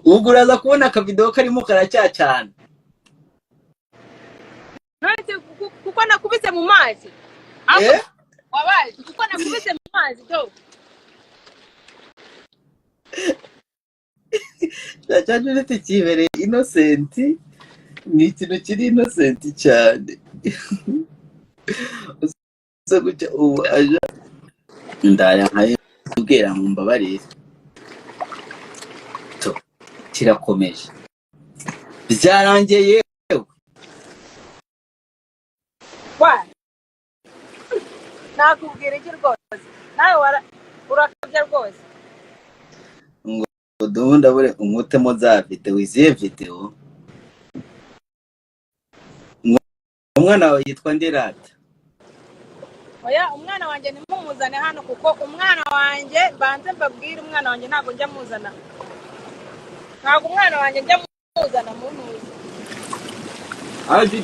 ubwo uraza kubona aka video karimo karacyacana kuko nakubise mu mazi wabaye kuko nakubise mu mazi do Judith kibereye innocent ni ikintu kiri innocent cyane so gutya ubu aja ndaya nkaye ubwira mu mbabarire to kirakomeje byarangiye yewe wa nakubwira iki rwose nawe urakabya rwose ngo ndabure umutemo za video iziye video umwana wawe yitwa Nderata oya umwana wanjye nimumuzane hano kuko umwana wanjye banze mbabwire umwana wanjye ntago njya muzana ntago umwana wanjye njya muzana mu ntuzi aje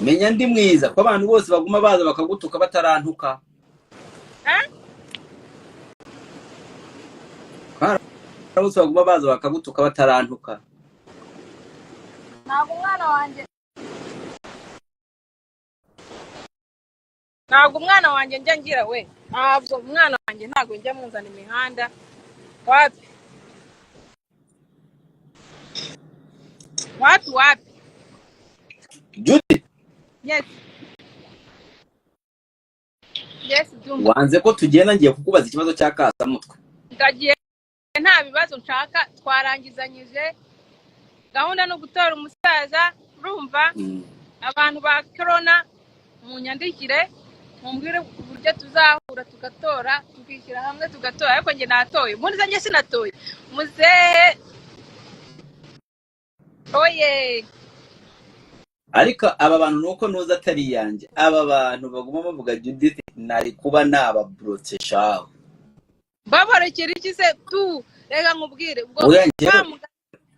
menya ndi mwiza ko abantu bose baguma baza bakagutuka batarantuka bose baguma baza bakagutuka batarantuka ntago umwana wanjye njya ngira we ntabwo umwana wanjye ntago njya muzana imihanda wapi Judith yes wanze ko tugenda ngiye kukubaza ikibazo cya kasamutwe ndagiye nta bibazo nshaka twarangizanyije gahunda no gutora umusaza urumva abantu ba corona mu nyandikire mumbwire uburyo tuzahura tugatora tukishyira hamwe tugatora ariko nge natoye ubundi zanjye sinatoye muzehe oye ariko aba bantu nuko nuza atari yanjye aba bantu baguma bavuga Judith nari kuba nababrotse shaho babarekera iki se tu rega nkubwire ubwo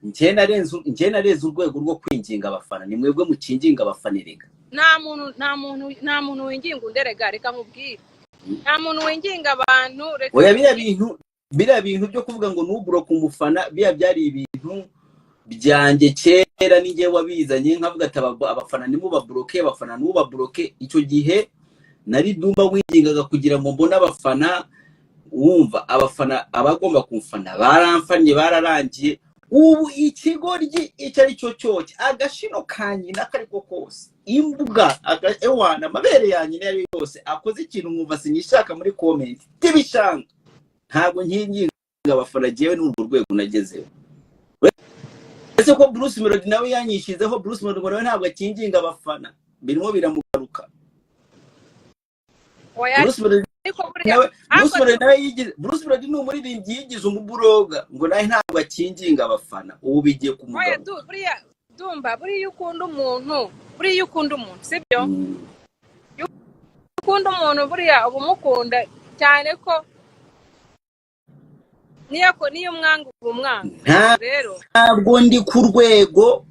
njye narenze urwego rwo kwinginga abafana. Ni mwebwe mukinginga abafana erega. nta muntu winginga underega, reka nkubwire. Nta muntu winginga abantu, reka. Oya biriya bintu byo kuvuga ngo nubroke umufana byari ibintu byanjye kera ninjye wabizanye nkavuga ati abafana nimubabroke, abafana nubabroke. Icyo gihe nari Dumba wingingaga kugira ngo mbone abafana, wumva abafana abagomba kumfana baramfanye bararangiye. Ubu ikigoryi icyo ari cyo cyose, agashino kanyi nakariko kose, imbuga ewana mabere yanyu nayo yose akoze ikintu mwumva sinyishaka muri comment tibishanga, ntabwo nkinginga abafana jewe n'urwo rwego nagezeho. Ese ko Bruce Melody nawe yanyishizeho, Bruce Melody nawe ntabwo akinginga abafana, birimo biramugaruka. Bruce Melody ni umuririmbyi yigize umuburoga ngo nawe ntabwo akinginga abafana. Ubu bigiye kumugabo. Dumba buriya ukunda umuntu sibyo? Ukunda umuntu buriya uba umukunda cyane ko niyo mwanga umwanga. Rero ntabwo ndi ku rwego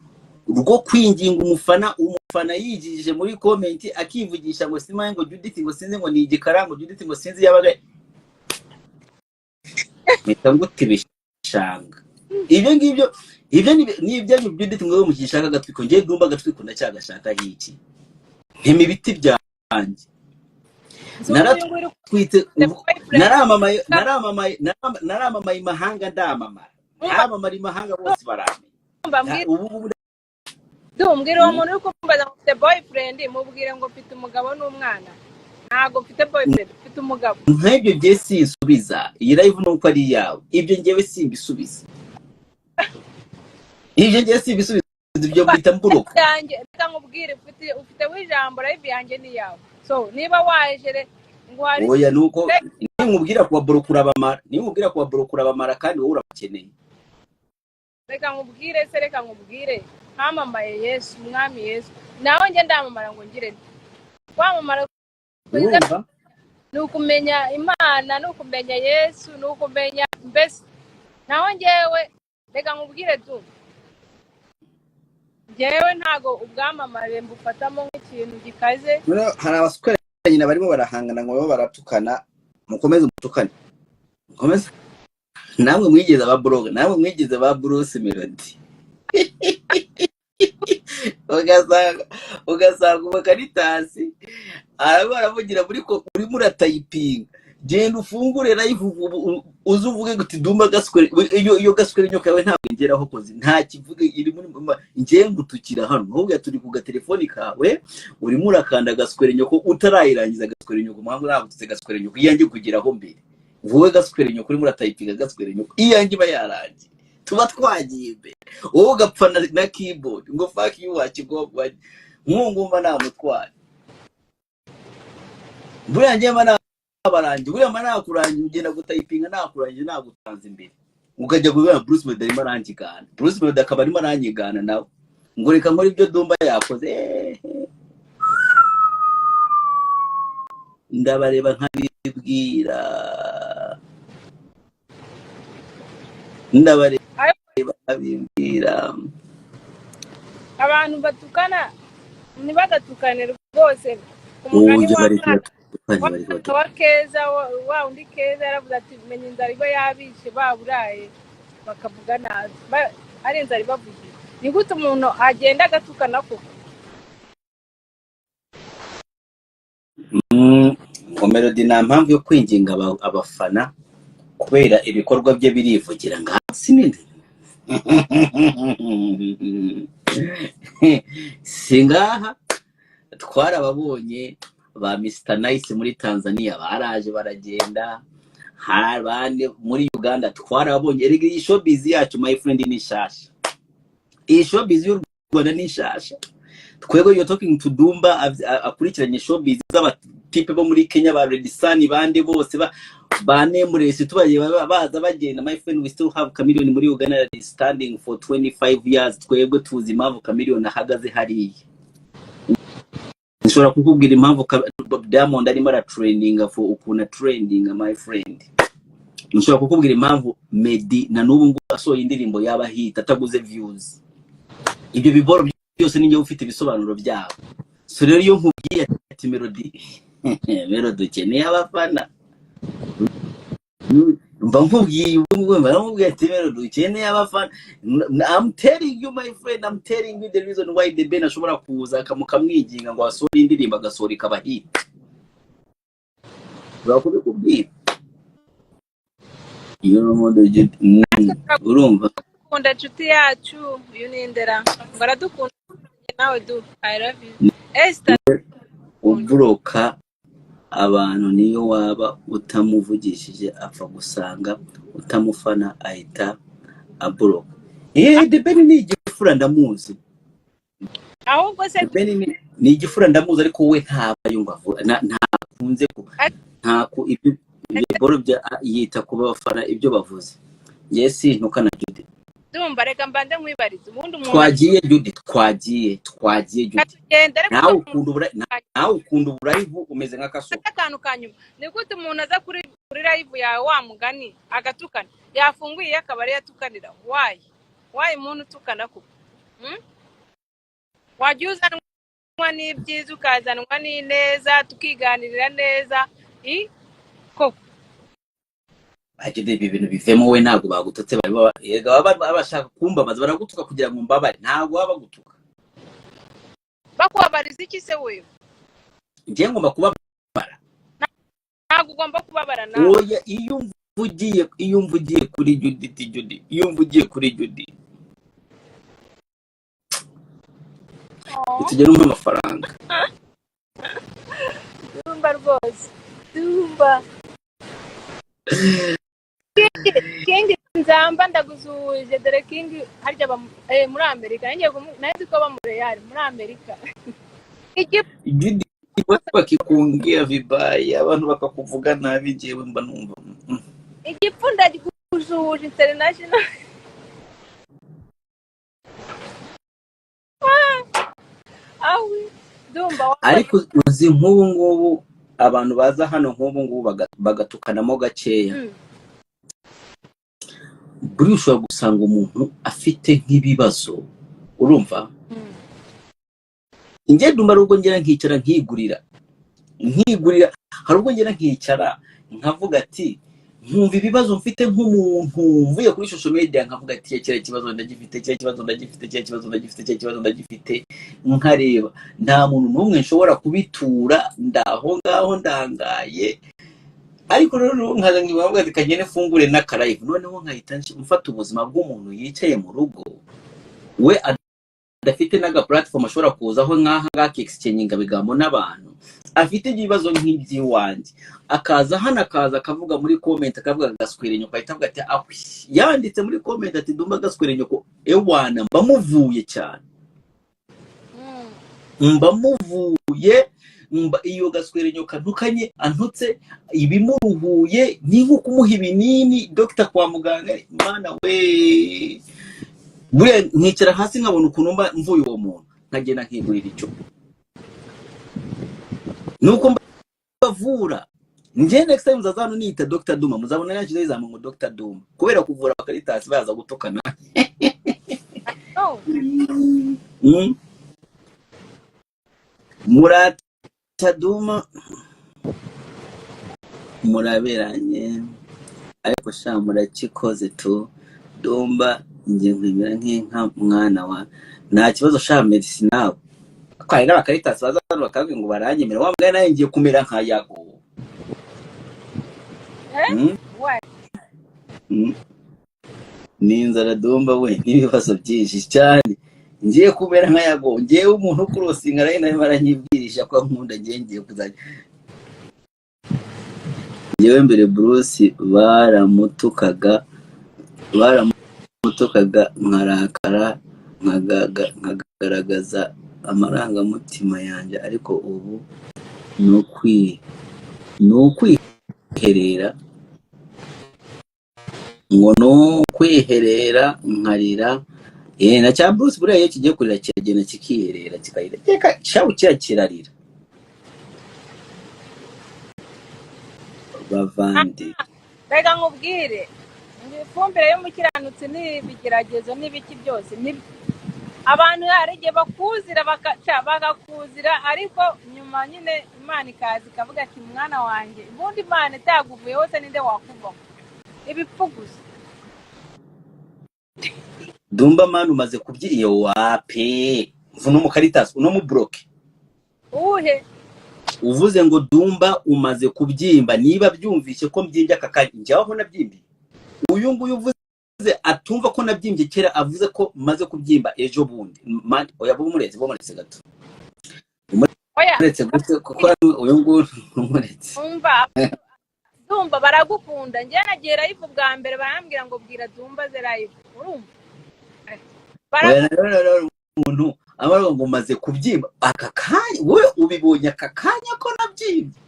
rwo kwinginga umufana yigije muri comment akivugisha ngo simaye ngo Judith ngo sinzi ngo ni igikarango, Judith ngo sinzi yabaga mitangutibishanga. Ibyo ni ibyanyu Judith ngo mukishaka gatwiko, ngiye Dumba gatwiko ndacyagashaka hiki ntemi biti byanjye. Naratwite naramamaye imahanga, ndamamara imahanga bose barame. Dumbwira uwo muntu uri kumbaza ngo mfite boyfriend, mubwire ngo mfite umugabo n'umwana. Ntabwo mfite boyfriend, mfite umugabo. Nk'ibyo bye sinsubiza, iyi live nuko ari yawe. Ibyo ngewe simbisubiza. Ibyo mbita mburuka. Reka nkubwire, ufite wijambo live yanjye ni yawe. So niba waje ngo hari oya nuko nimubwira kuba burukura abamara kandi wowe urakeneye. Reka nkubwire hamamaye Yesu, umwami Yesu. Nawe nge ndamamara ngo ngire wamamara nukumenya Imana, nukumenya Yesu, nukumenya mbese. Nawe ngewe reka nkubwire tu, ngewe ntago ubwamamare mbufatamo nk'ikintu gikaze. Hari abasukara nyina barimo barahangana ngo baratukana, mukomeze mutukane, mukomeze. Namwe mwigeze ababroga, namwe mwigeze ba Bruce Melody. ugasanga umakaritasi aravugira muri muratayipinga. Genda ufungure live uzuvuge guti Dumba gaswere, iyo gaswere nyoka yawe ntabwo ngeraho kozi nta kivuge iri muri ngiye ngutukira hano. Ahubwo turi ku gatelefoni kawe urimo urakanda gaswere nyoko utarayirangiza gaswere nyoko, mwangu ntabwo tutse gaswere nyoko iyange kugeraho mbere. Wowe gaswere nyoko urimo uratayipinga gaswere nyoko iyange bayarangiye, tuba twagiye imbere. Wowe ugapfana na keyboard ngo fuck you wakigobwa mwungumva namutwara. Buriya ngiye mana abarangi buriya nakurangiye ugenda gutayipinga nakurangiye nagutanze imbere ukajya kubera Bruce Melody arimo arangigana. Bruce Melody akaba arimo arangigana nawe ngo reka nkora ibyo Dumba yakoze. Ndabareba nkabibwira, abantu batukana ntibagatukane rwose. Umugani wa Keza wa undi Keza yaravuze ati menya inzara iba yabishe baburaye bakavuga nabi, ari inzara ibavugiye. Ni gute umuntu agenda agatukana koko? Melody nta mpamvu yo kwinginga abafana kubera ibikorwa bye birivugira ngo sininde. Singaha twarababonye ba Mr Nice muri Tanzania baraje baragenda, harabane muri Uganda twarababonye. Erega iyi showbiz yacu my friend ni shasha, iyi showbiz y'u Rwanda ni shasha. Twego you're talking to Dumba akurikiranye showbiz z'abatipe bo muri Kenya ba Redisani bande bose ba Nameless tubaye baza bagenda. My friend, we still have Chameleone muri Uganda that is standing for 25 years. Twebwe tuzi impamvu Chameleone ahagaze hariya. Nshobora kukubwira impamvu Diamond arimo ara trending for ukuna trending my friend. nshobora kukubwira impamvu Meddy na n'ubu ngo asohoye indirimbo yaba hit ataguze views. Ibyo biboro byose ninjye ufite ibisobanuro byabo. So rero iyo nkubwiye ati Melody Melody ukeneye abafana, mba nkubwiye ubwo baramubwiye ati Melody ukeneye abafana. I'm telling you my friend, I'm telling you the reason why the Ben ashobora kuza akamukamwiginga ngo asohore indirimbo agasohora ikaba hit. Bakubikubwira iyo modo urumva kunda nshuti yacu uyu nindera baradukunda nawe du I love you Esther. Uburoka abantu niyo waba utamuvugishije apfa gusanga utamufana ahita aburoka. The Ben ni igifura ndamuzi, ahubwo se ni igifura ndamuzi, ariko we ntabayumva ntakunze ko ntako ibyo biboro bya yita kuba bafana ibyo bavuze. Yes ntukana Judy. Ndumva reka mbande mwibariza ubundi umuntu Twagiye Judy, twagiye Judy. Nawe ukunda uburayivu umeze nk'akasuku. Akantu kanyuma ni gute umuntu aza kuri live yawe wa mugani agatukana yafunguye akabari yatukanira why umuntu utukana ko wagyuzanwa n'ibyiza ukazanwa n'ineza tukiganirira neza koko agide ibintu bivemo we ntabwo bagututse baba bashaka kumbabaza baragutuka kugira ngo mbabare, ntabwo baba gutuka bakwabariza iki se wewe ngiye ngomba kubabara, ntabwo ugomba kubabara nawe. Oya iyo mvugiye kuri Judy iyo mvugiye kuri Judy tugera mu mafaranga dumba rwose dumba King nzamba ndaguzuje dore King harya muri Amerika ngiye nazi ko bamure muri Amerika Judy bakikungira vibaya abantu bakakuvuga nabi jewe mba numva igipfunda gikuzuje international ariko uzi nk'ubu ngubu abantu baza hano nk'ubu ngubu bagatukanamo gakeya. Buri ushobora gusanga umuntu afite nk'ibibazo urumva inge dumba rugo ngera nkicara nkigurira hari ubwo ngera nkicara nkavuga ati nkumva ibibazo mfite nk'umuntu mvuye kuri social media nkavuga ati kire kibazo ndagifite nkareba nta muntu n'umwe nshobora kubitura ndaho ngaho ndangaye, ariko rero nkaza ngibavuga ati kagene fungure n'akarayive noneho nkahita mfata ubuzima bw'umuntu yicaye mu rugo we adafite naga platform ashobora kuzaho nkaha ngakexchange bigambo n'abantu afite ibibazo nk'iby'iwanjye akaza hana akaza akavuga muri comment akavuga gaswere nyoko ahitavuga ati yanditse muri comment ati ndumva gaswere nyoko ewana bamuvuye cyane mbamuvuye iyo gaswere nyoka ntukanye antutse ibimuruhuye ni nko kumuha ibinini doctor kwa muganga mana we bure nkicara hasi nkabona ukuntu mba mvuye uwo muntu nkagenda nkigurira icyo nuko bavura nje next time muzazano nita Dr Duma muzabona yanjye zizama ngo Dr Duma kubera kuvura bakaritasi baza gutokana Murata Duma muraberanye ariko sha murakikoze tu Dumba ngiye nkwemera nk'inka mwana wa nta kibazo sha medicine nawe kwari n'abakaritasi bazano bakabwe ngo baranyemera wa mwana naye ngiye kumera nka Yago ninzara Dumba we n'ibibazo byinshi cyane ngiye kumera nka Yago ngiye umuntu kurosinga naye naye baranyibwirisha ko nkunda ngiye kuzajya yewe mbere Bruce baramutukaga nkarakara nkagaragaza amarangamutima yanjye, ariko ubu no kwiherera ngo no kwiherera nkarira na cya Bruce buriya iyo kigiye kurira kiragenda kikiherera kikayira shabu kirarira bavandi reka nkubwire ifumbire y'umukiranutsi n'ibigeragezo n'ibiki byose abantu hari igihe bakuzira bakakuzira ariko nyuma nyine imana ikaza ikavuga ati mwana wanjye ubundi imana itaguvuye hose ninde wakuvamo ibipfu gusa. Dumba manu umaze kubyiye wape vuno mu Caritas uno mu bloke uhe uvuze ngo Dumba umaze kubyimba niba byumvise ko mbyimbye akakanya njyaho nabyimbi uyu nguyu uvuze atumva ko nabyimbye kera avuze ko maze kubyimba ejo bundi oya bomuretse gato umuretse gute kuko uyu nguyu umuretse umva Dumba baragukunda njye nagera ifu bwa mbere barambwira ngo bwira Dumba ze live urumva umuntu abaro ngo maze kubyimba akakanya wowe ubibonye akakanya ko nabyimbye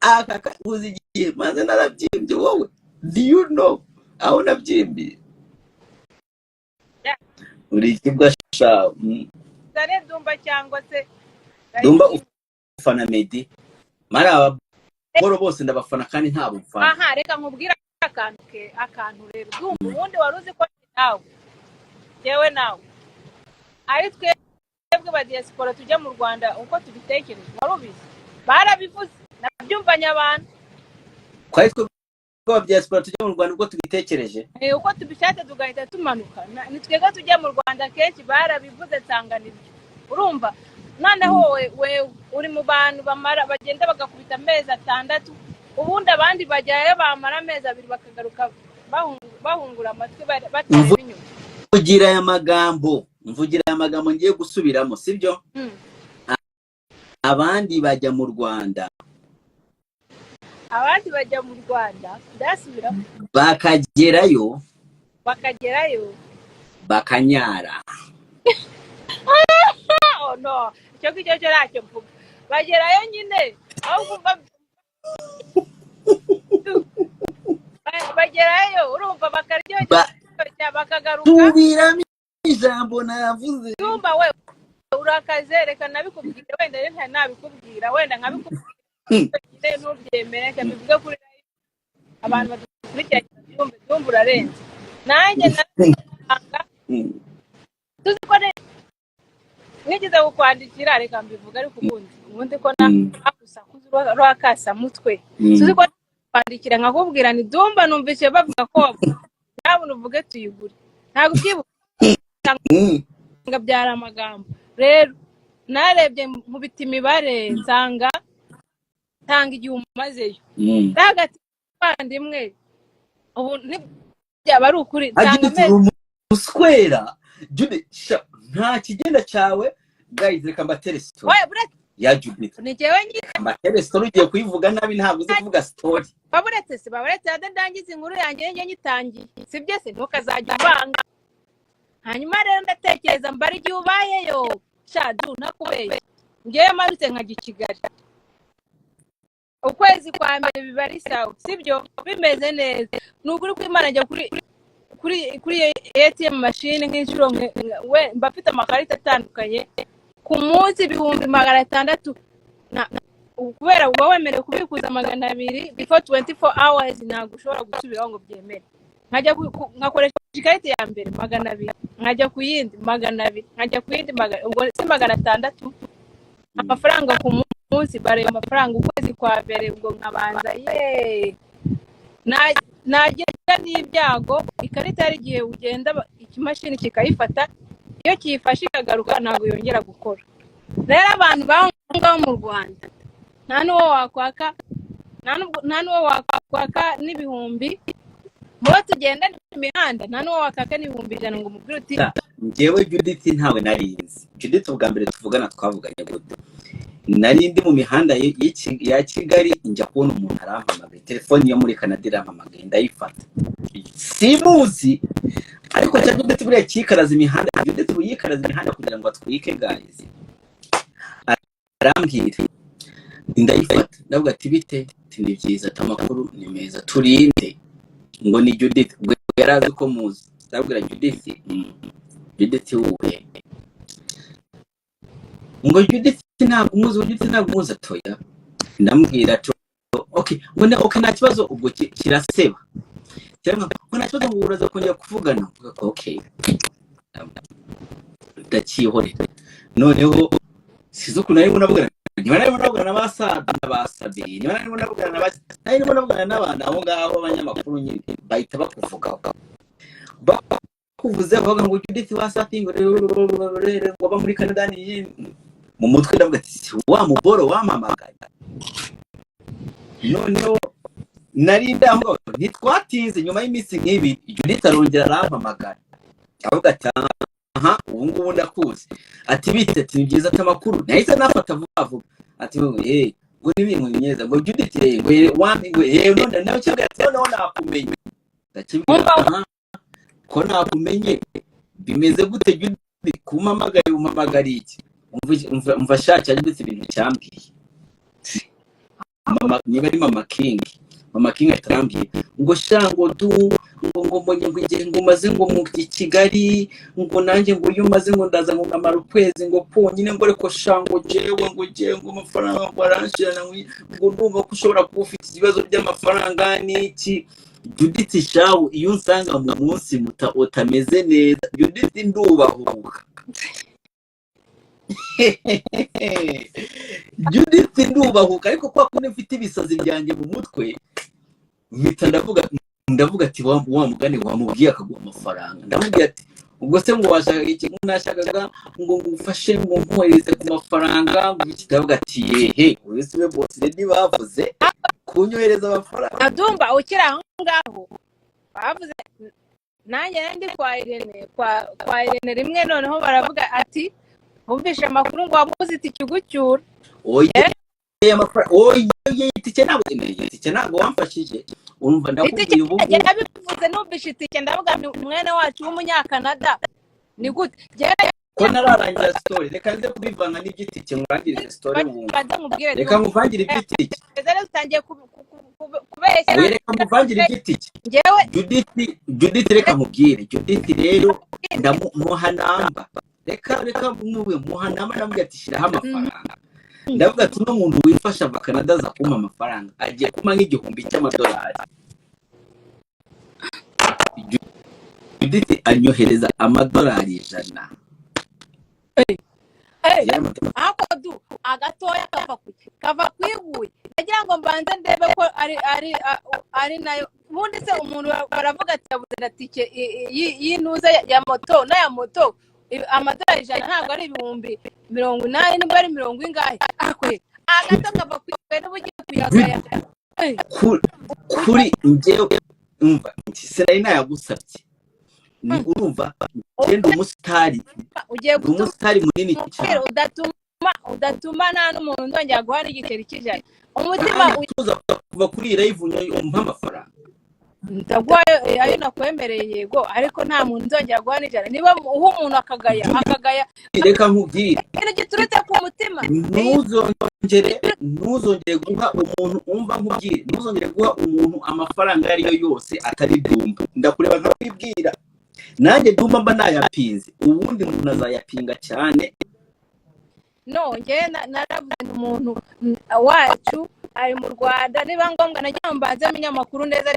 akakanya uzigiye maze narabyimbye wowe do you know aho nabyimbiye uri kibwa sha zare Dumba cyangwa se Dumba ufana Meddy mara abagoro bose ndabafana kandi nta bufana. Aha reka nkubwira akantu rero Dumba ubundi waruzi ko nawe yewe nawe ari twebwe ba diaspora tujya mu Rwanda uko tubitekereje warubizi barabivuze nabyumvanye abantu kwari twe ba diaspora tujya mu Rwanda uko tubitekereje uko tubishatse tugahita tumanuka ni twebwe tujya mu Rwanda kenshi barabivuze tsanganira urumva noneho we uri mu bantu bamara bagenda bagakubita amezi 6 ubundi abandi bajyayo bamara amezi 2 bakagaruka bahungura amatwi batari inyuma. Mvugira aya magambo ngiye gusubiramo sibyo abandi bajya mu Rwanda ndasubiramo bakagerayo bakanyara oh no cyo kijyo racyo mvuga bagerayo nyine aho kumva bagerayo urumva bakaryoshya bakagaruka tubiramo ijambo navuze Dumba we urakaze reka nabikubwira wenda reka nabikubwira wenda nkabikubwira n'ubyemere kabivuge kuri abantu badukurikira Dumba urarenze nanjye nanga tuzi ko nigeze kukwandikira reka mbivuga ariko ubundi ko nakusa rwakasa mutwe tuzi ko kwandikira nkakubwira ni Dumba numvise bavuga ko nabone uvuge tuyigure ntabwo byibuka nga byara amagambo rero narebye mu biti imibare nsanga tanga igihe umazeyo hagati bandimwe ubu byaba ari ukuri tanga muswera Judith nta kigenda cyawe guys reka mbatere story ya Judith ni jewe nyine mbatere story ugiye kuyivuga nabi ntabwo uzi kuvuga story baburetse adandangiza inkuru yanjye njye nyitangiye sibye se ntukazajya banga hanyuma rero ndatekereza mbari igihe ubayeyo shadu nakubeye ngiye marutse nka Kigali ukwezi kwa mbere bibari sawa sibyo bimeze neza nukuri kwimana njya kuri ATM machine nk'inshuro we mbafite amakarita atandukanye ku munsi 600 kubera uba wemerewe kubikuza 200 before 24 hours ntabwo ushobora gusubiraho ngo byemere nkajya nkakoresha ikarita ya mbere 200 nkajya ku yindi 200 nkajya ku yindi ubwo si 600 amafaranga ku munsi bare amafaranga ukwezi kwa mbere ubwo nkabanza nagenda n'ibyago ikarita yari gihe ugenda ikimashini kikayifata iyo kiyifashe ikagaruka ntabwo yongera gukora rero abantu baho mu Rwanda nta n'uwo wakwaka n'ibihumbi muba tugenda imihanda nta n'uwo wakaka n'ibihumbi 100 ngo umubwire uti njyewe Judith ntawe narinzi Judith ubwa mbere tuvugana twavuganye gute nari ndi mu mihanda ya Kigali njya kubona umuntu arampamagaye telefone yo muri Canada irampamagaye ndayifata simuzi ariko Judith buriya kikaraza imihanda Judith buyikaraza imihanda kugira ngo atwike guys arambwira ndayifata ndavuga ati bite ni byiza tamakuru ni meza turinde ngo ni Judith ubwo yarazi ko muzi ndabwira Judith wowe ngo Judith ntabwo muzi atoya ndambwira cyo okay nta kibazo ubwo kiraseba cyangwa ngo nta kibazo ngo uraza kongera kuvugana okay ndakihore noneho sizuko nari munavugana n'abasabe nari munavugana n'abana aho ngaho abanyamakuru nyine bahita bakuvugaho bakuvuze bavuga ngo Judith wasafi ngo baba muri Canada ni mu mutwe ndavuga ati wa muboro wamamagaye noneho nari ndaho ntitwatinze nyuma y'iminsi nk'ibi Judith arongera arampamagara avuga ati aha ubu ngubu ndakuzi ati bite ati byiza atamakuru nahise nafata vuba ati ngo n'ibintu binyeza ngo Judith ngo wandi ngo none nawe cyangwa ati noneho nakumenye ndakibwira ko nakumenye bimeze gute Judith kumamagaye iki umva shaka Judith ibintu cyambwiye niba ari Mama King atarambye ngo shango ngo mbonye ngo maze ngo mu Kigali ngo nanjye ngo uyu maze ngo ndaza ngo nkamara ukwezi ngo ponyine ngo reko shango jewe ngo amafaranga ngo aranshirana ngo ndumva ko ushobora kuba ufite ibibazo by'amafaranga n'iki Judith shawo iyo nsanga mu munsi utameze neza Judith ndubahuka Judith ndubahuka ariko kwa kundi mfite ibisazi byanjye mu mutwe mpita ndavuga ati wa mugani wamubwiye akaguha amafaranga ndamubwiye ati ubwo se ngo washaka iki nashakaga ngo ngufashe ngo nkohereze ku mafaranga ngo ndavuga ati yehe wese we boss ready bavuze kunyohereza amafaranga adumba ukira aho ngaho bavuze nanjye ndi kwa Irene rimwe noneho baravuga ati umvishe amakuru ngo wabuze itike gucyura itike ntabwo wamfashije urumva ndakubwiye ubu yabivuze numvishe itike ndavuga mwene wacu w'umunyakanada ni gute ko nararangira story reka nze kubivanga n'igitike murangire story reka muvangire igitike rero utangiye kubeshya reka muvangire igitike Judith reka mubwire Judith rero ndamuha namba reka muha namba ndamubwira ati shiraho amafaranga ndavuga ati n'umuntu wifasha ava Canada aza kumpa amafaranga agiye kuma $1,000 Judith anyohereza $100 ako agatoya kava kwiguye nagira ngo mbanze ndebe ko ari nayo ubundi se umuntu baravuga ati yabuze na tike yinuza ya moto n'aya moto amadolari ijana ntabwo ari 80 nibwo ari 70 ingahe akwe agato kava kwiguye n'ubugiye kuyagaya kuri njyewe umva sinari nayagusabye ni urumva genda umusitari munini cyane udatuma nta n'umuntu ndongera guha n'igiceri cy'ijana umutima kuva kuri live umpa amafaranga ndagwayo ayo nakwemereye yego ariko nta muntu ndongera guha n'ijana niba uho umuntu akagaya reka nkubwire ikintu giturutse ku mutima ntuzongere guha umuntu umva nkubwire ntuzongere guha umuntu amafaranga ariyo yose atari Dumba ndakureba nkakwibwira nanjye Dumba mba nayapinze ubundi umuntu azayapinga cyane nge naravuze umuntu wacu ari mu Rwanda niba ngombwa nagira mbanze amenya amakuru neza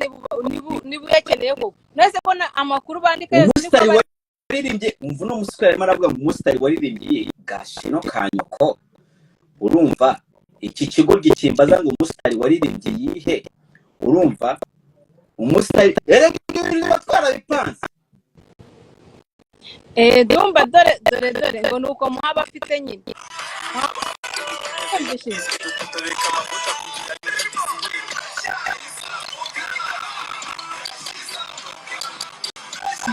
niba uyakeneye ko nese ko amakuru bandika yose niko waririmbye umva no musitari maravuga ngo umusitari waririmbye gashino kanyoko urumva iki kigo gikimbaza ngo umusitari waririmbye yihe urumva umusitari batwara bipanze Dumba dore ngo nuko muhaba afite nyine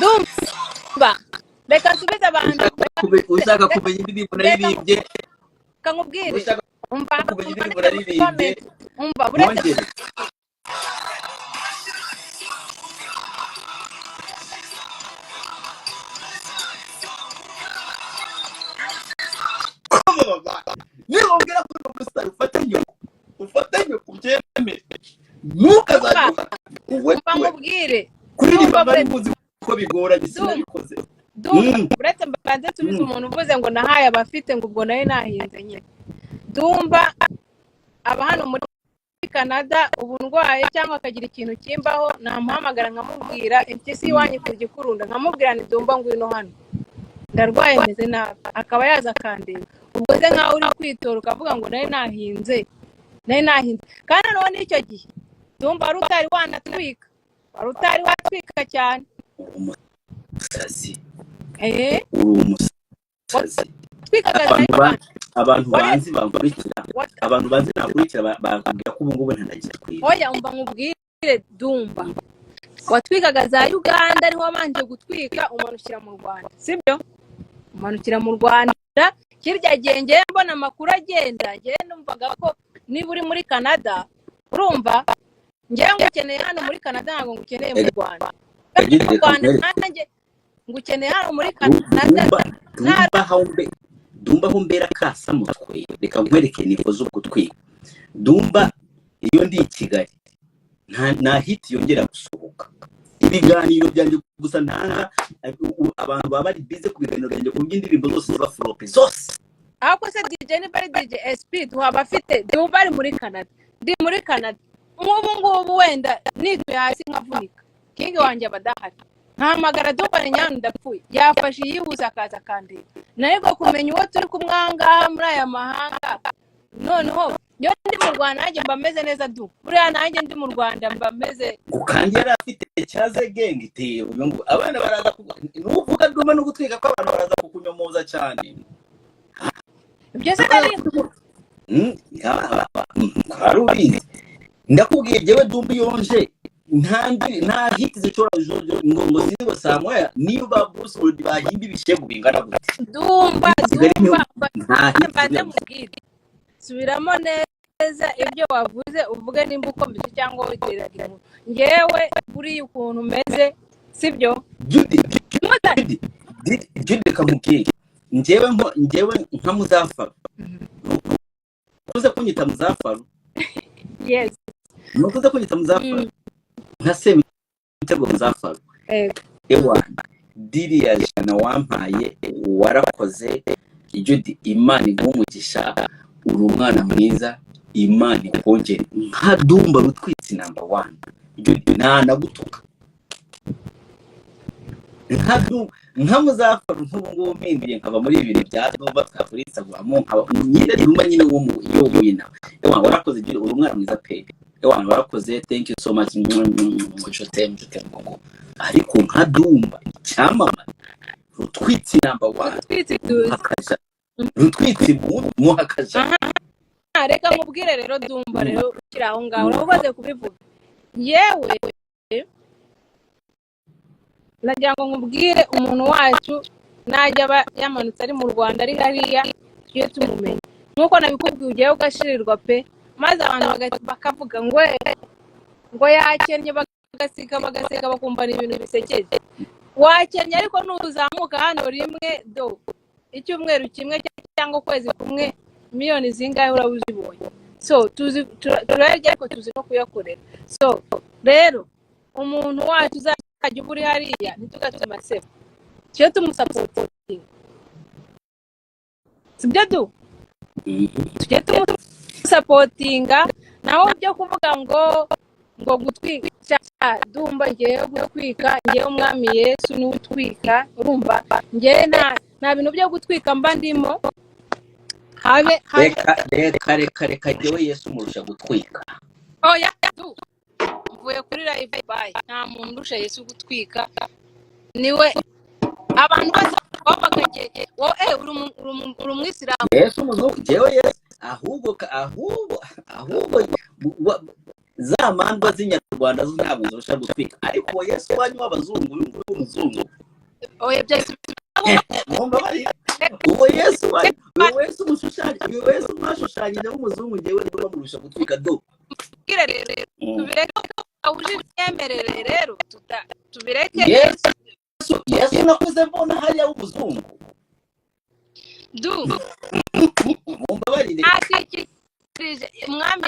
Dumba reka nsubize abantu ushaka kumenya indirimbo naririmbye kankubwire umva kumenya indirimbo naririmbye umva buretse niba ubwira ko umusitari ufatanye kubyemere ntukazajya nkubwire kuririmba bari muzi ko bigora gisinabikoze uretse mbanze tubize umuntu uvuze ngo nahaye abafite ngo ubwo nayo nahinze nyine Dumba aba hano muri muri Canada ubu ndwaye cyangwa akagira ikintu kimbaho namuhamagara nkamubwira impyisi iwanyu kurya ikurunda nkamubwira ni Dumba ngwino hano ndarwaye meze nabi akaba yaza akandeba ubwo se nkaho uri kwitora ukavuga ngo nari nahinze kandi none icyo gihe Dumba wari utari wanatwika wari utari watwika cyane umusazi uri umusazi abantu banzi bangurikira abantu banzi nakurikira bakubwira ko ubu ngubu ntanagira kwiba oya umva nkubwire Dumba watwikaga za Uganda ariho wabanje gutwika umanukira mu Rwanda sibyo umanukira mu Rwanda kirya genge mbona amakuru agenda numvaga ko niba uri muri Canada urumva ngewe ngukeneye hano muri Canada ntabwo ngukeneye mu Rwanda nanjye ngukeneye hano muri Canada Dumba ho mbera kasa mutwe reka nkwereke nivo zo gutwika Dumba iyo ndi Kigali nta hit yongera gusohoka ibiganiro byanjye gusa nta abantu baba bari bize ku biganiro byanjye ku by'indirimbo zose ziba flop zose ako se DJ ni bari DJ SP tuhaba afite Dumba ari muri Canada ndi muri Canada ngubu wenda nitwe hasi nkavunika kingi wanjye abadahari ntamagara Dumba ni nyanu ndapfuye yafashe yihuza akaza kandi nariko kumenya uwo turi kumwanga muri aya mahanga noneho yo ndi mu Rwanda nanjye mbameze neza buriya nanjye ndi mu Rwanda mbameze kandi yari afite cyaze genge iteye uyu ngo abana baraza nuvuga Dumba no gutwika ko abantu baraza kukunyomoza cyane byose ari karubizi ndakubwiye jewe Dumba yonje nta hit zicora ngo zibo samoya niyo ba Bruce Melody bahimba ibishego bingana gute Dumba mbaze mubwire subiramo neza ibyo wavuze uvuge nimba ukomeje cyangwa witerera ngewe buri ukuntu meze sibyo Judy kamubwire ngewe nka Muzafaru uze kunyita Muzafaru yes nukuze kunyita Muzafaru nka se bitego Muzafaru ewa diriya jana wampaye warakoze Judy Imana igumugisha uri umwana mwiza Imana ikongere nka Dumba rutwitsi number 1 Judy nagutuka nka Muzafaru nk'ubu mpinduye nkaba muri ibintu bya Dumba twafuritsa guhamo nkaba nyine Dumba nyine wo mu iyo wina ewa warakoze Judy uri umwana mwiza pe ewa warakoze thank you so much muchotem ngo ariko nka Dumba cyamama rutwitsi number 1 rutwitsi muhakaja reka mubwire rero Dumba rero ukiraho ngaho urabaze kubivuga yewe nagira ngo nkubwire umuntu wacu najya yamanutse ari mu Rwanda ari hariya tujye tumumenye nkuko nabikubwiye ugiye ugashirirwa pe maze abantu bakavuga ngo yakennye bagaseka bakumva ibintu bisekeje wakennye ariko nuzamuka hano rimwe icyumweru kimwe cyangwa kwezi kumwe miliyoni zingahe urabuzibonye so turarya ariko tuzi no kuyakorera so rero umuntu wacu uzajya uri hariya ntitugate amasebo cyo tumusapotinga sibyo tujye tumusapotinga naho byo kuvuga ngo gutwika Dumba ngewe gutwika ngewe umwami Yesu ni utwika urumva ngewe nta bintu byo gutwika mba ndimo reka ngewe Yesu murusha gutwika oya mvuye kuri live bye nta muntu urusha Yesu gutwika niwe abantu bose bakagiye uri umwisilamu Yesu muzungu ngewe Yesu ahubwo zamandwa z'inyarwanda zo ntabwo zirusha gutwika ariko Yesu wanyu w'abazungu umuzungu oya byose uwo Yesu mushushanya uwo Yesu mwashushanyije w'umuzungu ngewe Dumba murusha gutwika kire rero tubireke ahuje imyemerere rero tubireke Yesu nakuze mbona hariya w'umuzungu mumbabarire umwami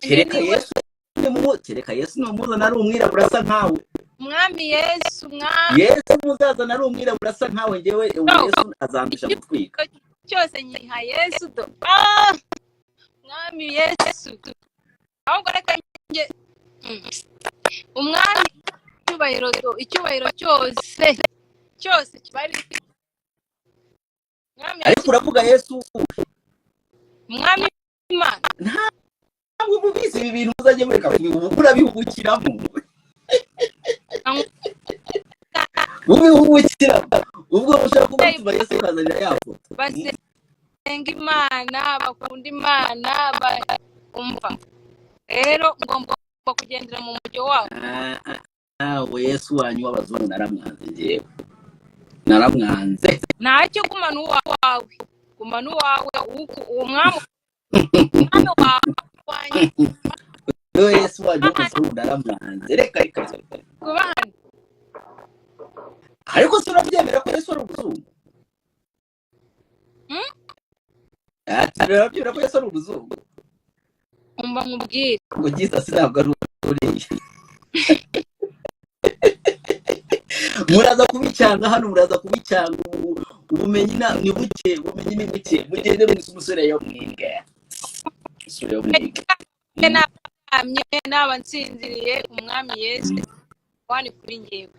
kereka Yesu n'umuzana ari umwirabura asa nkawe umwami Yesu muzazana ari umwirabura asa nkawe ngewe Yesu azandusha gutwika cyose nyiha Yesu umwami Yesu ahubwo reka njye umwami icyubahiro cyose kibari umwami ariko uravuga Yesu umwami Imana ntabwo mubizi ibi bintu muzajye mureka urabihubukiramo ubihubukira ubwo ushaka kumutuma Yesu ukazanira yafoto basenga Imana bakunda Imana umva rero ngomba kugendera mu mujyo wabo. Yesu wanyu w'abazungu naramwanze ngewe naramwanze ntacyo kumana uwawe uwo mwami wawe Yesu wanyu w'abazungu naramwanze reka kubahana ariko turabyemera ko Yesu ari umuzungu turabyemera ko Yesu ari umuzungu umva nkubwire ngo Jesus ntabwo ari uriya muraza kubicanga hano muraza kubicanga ubumenyi ni buke mugende umusore yo mwinga n'aba nsinziriye umwami Yesu wani kuri njyewe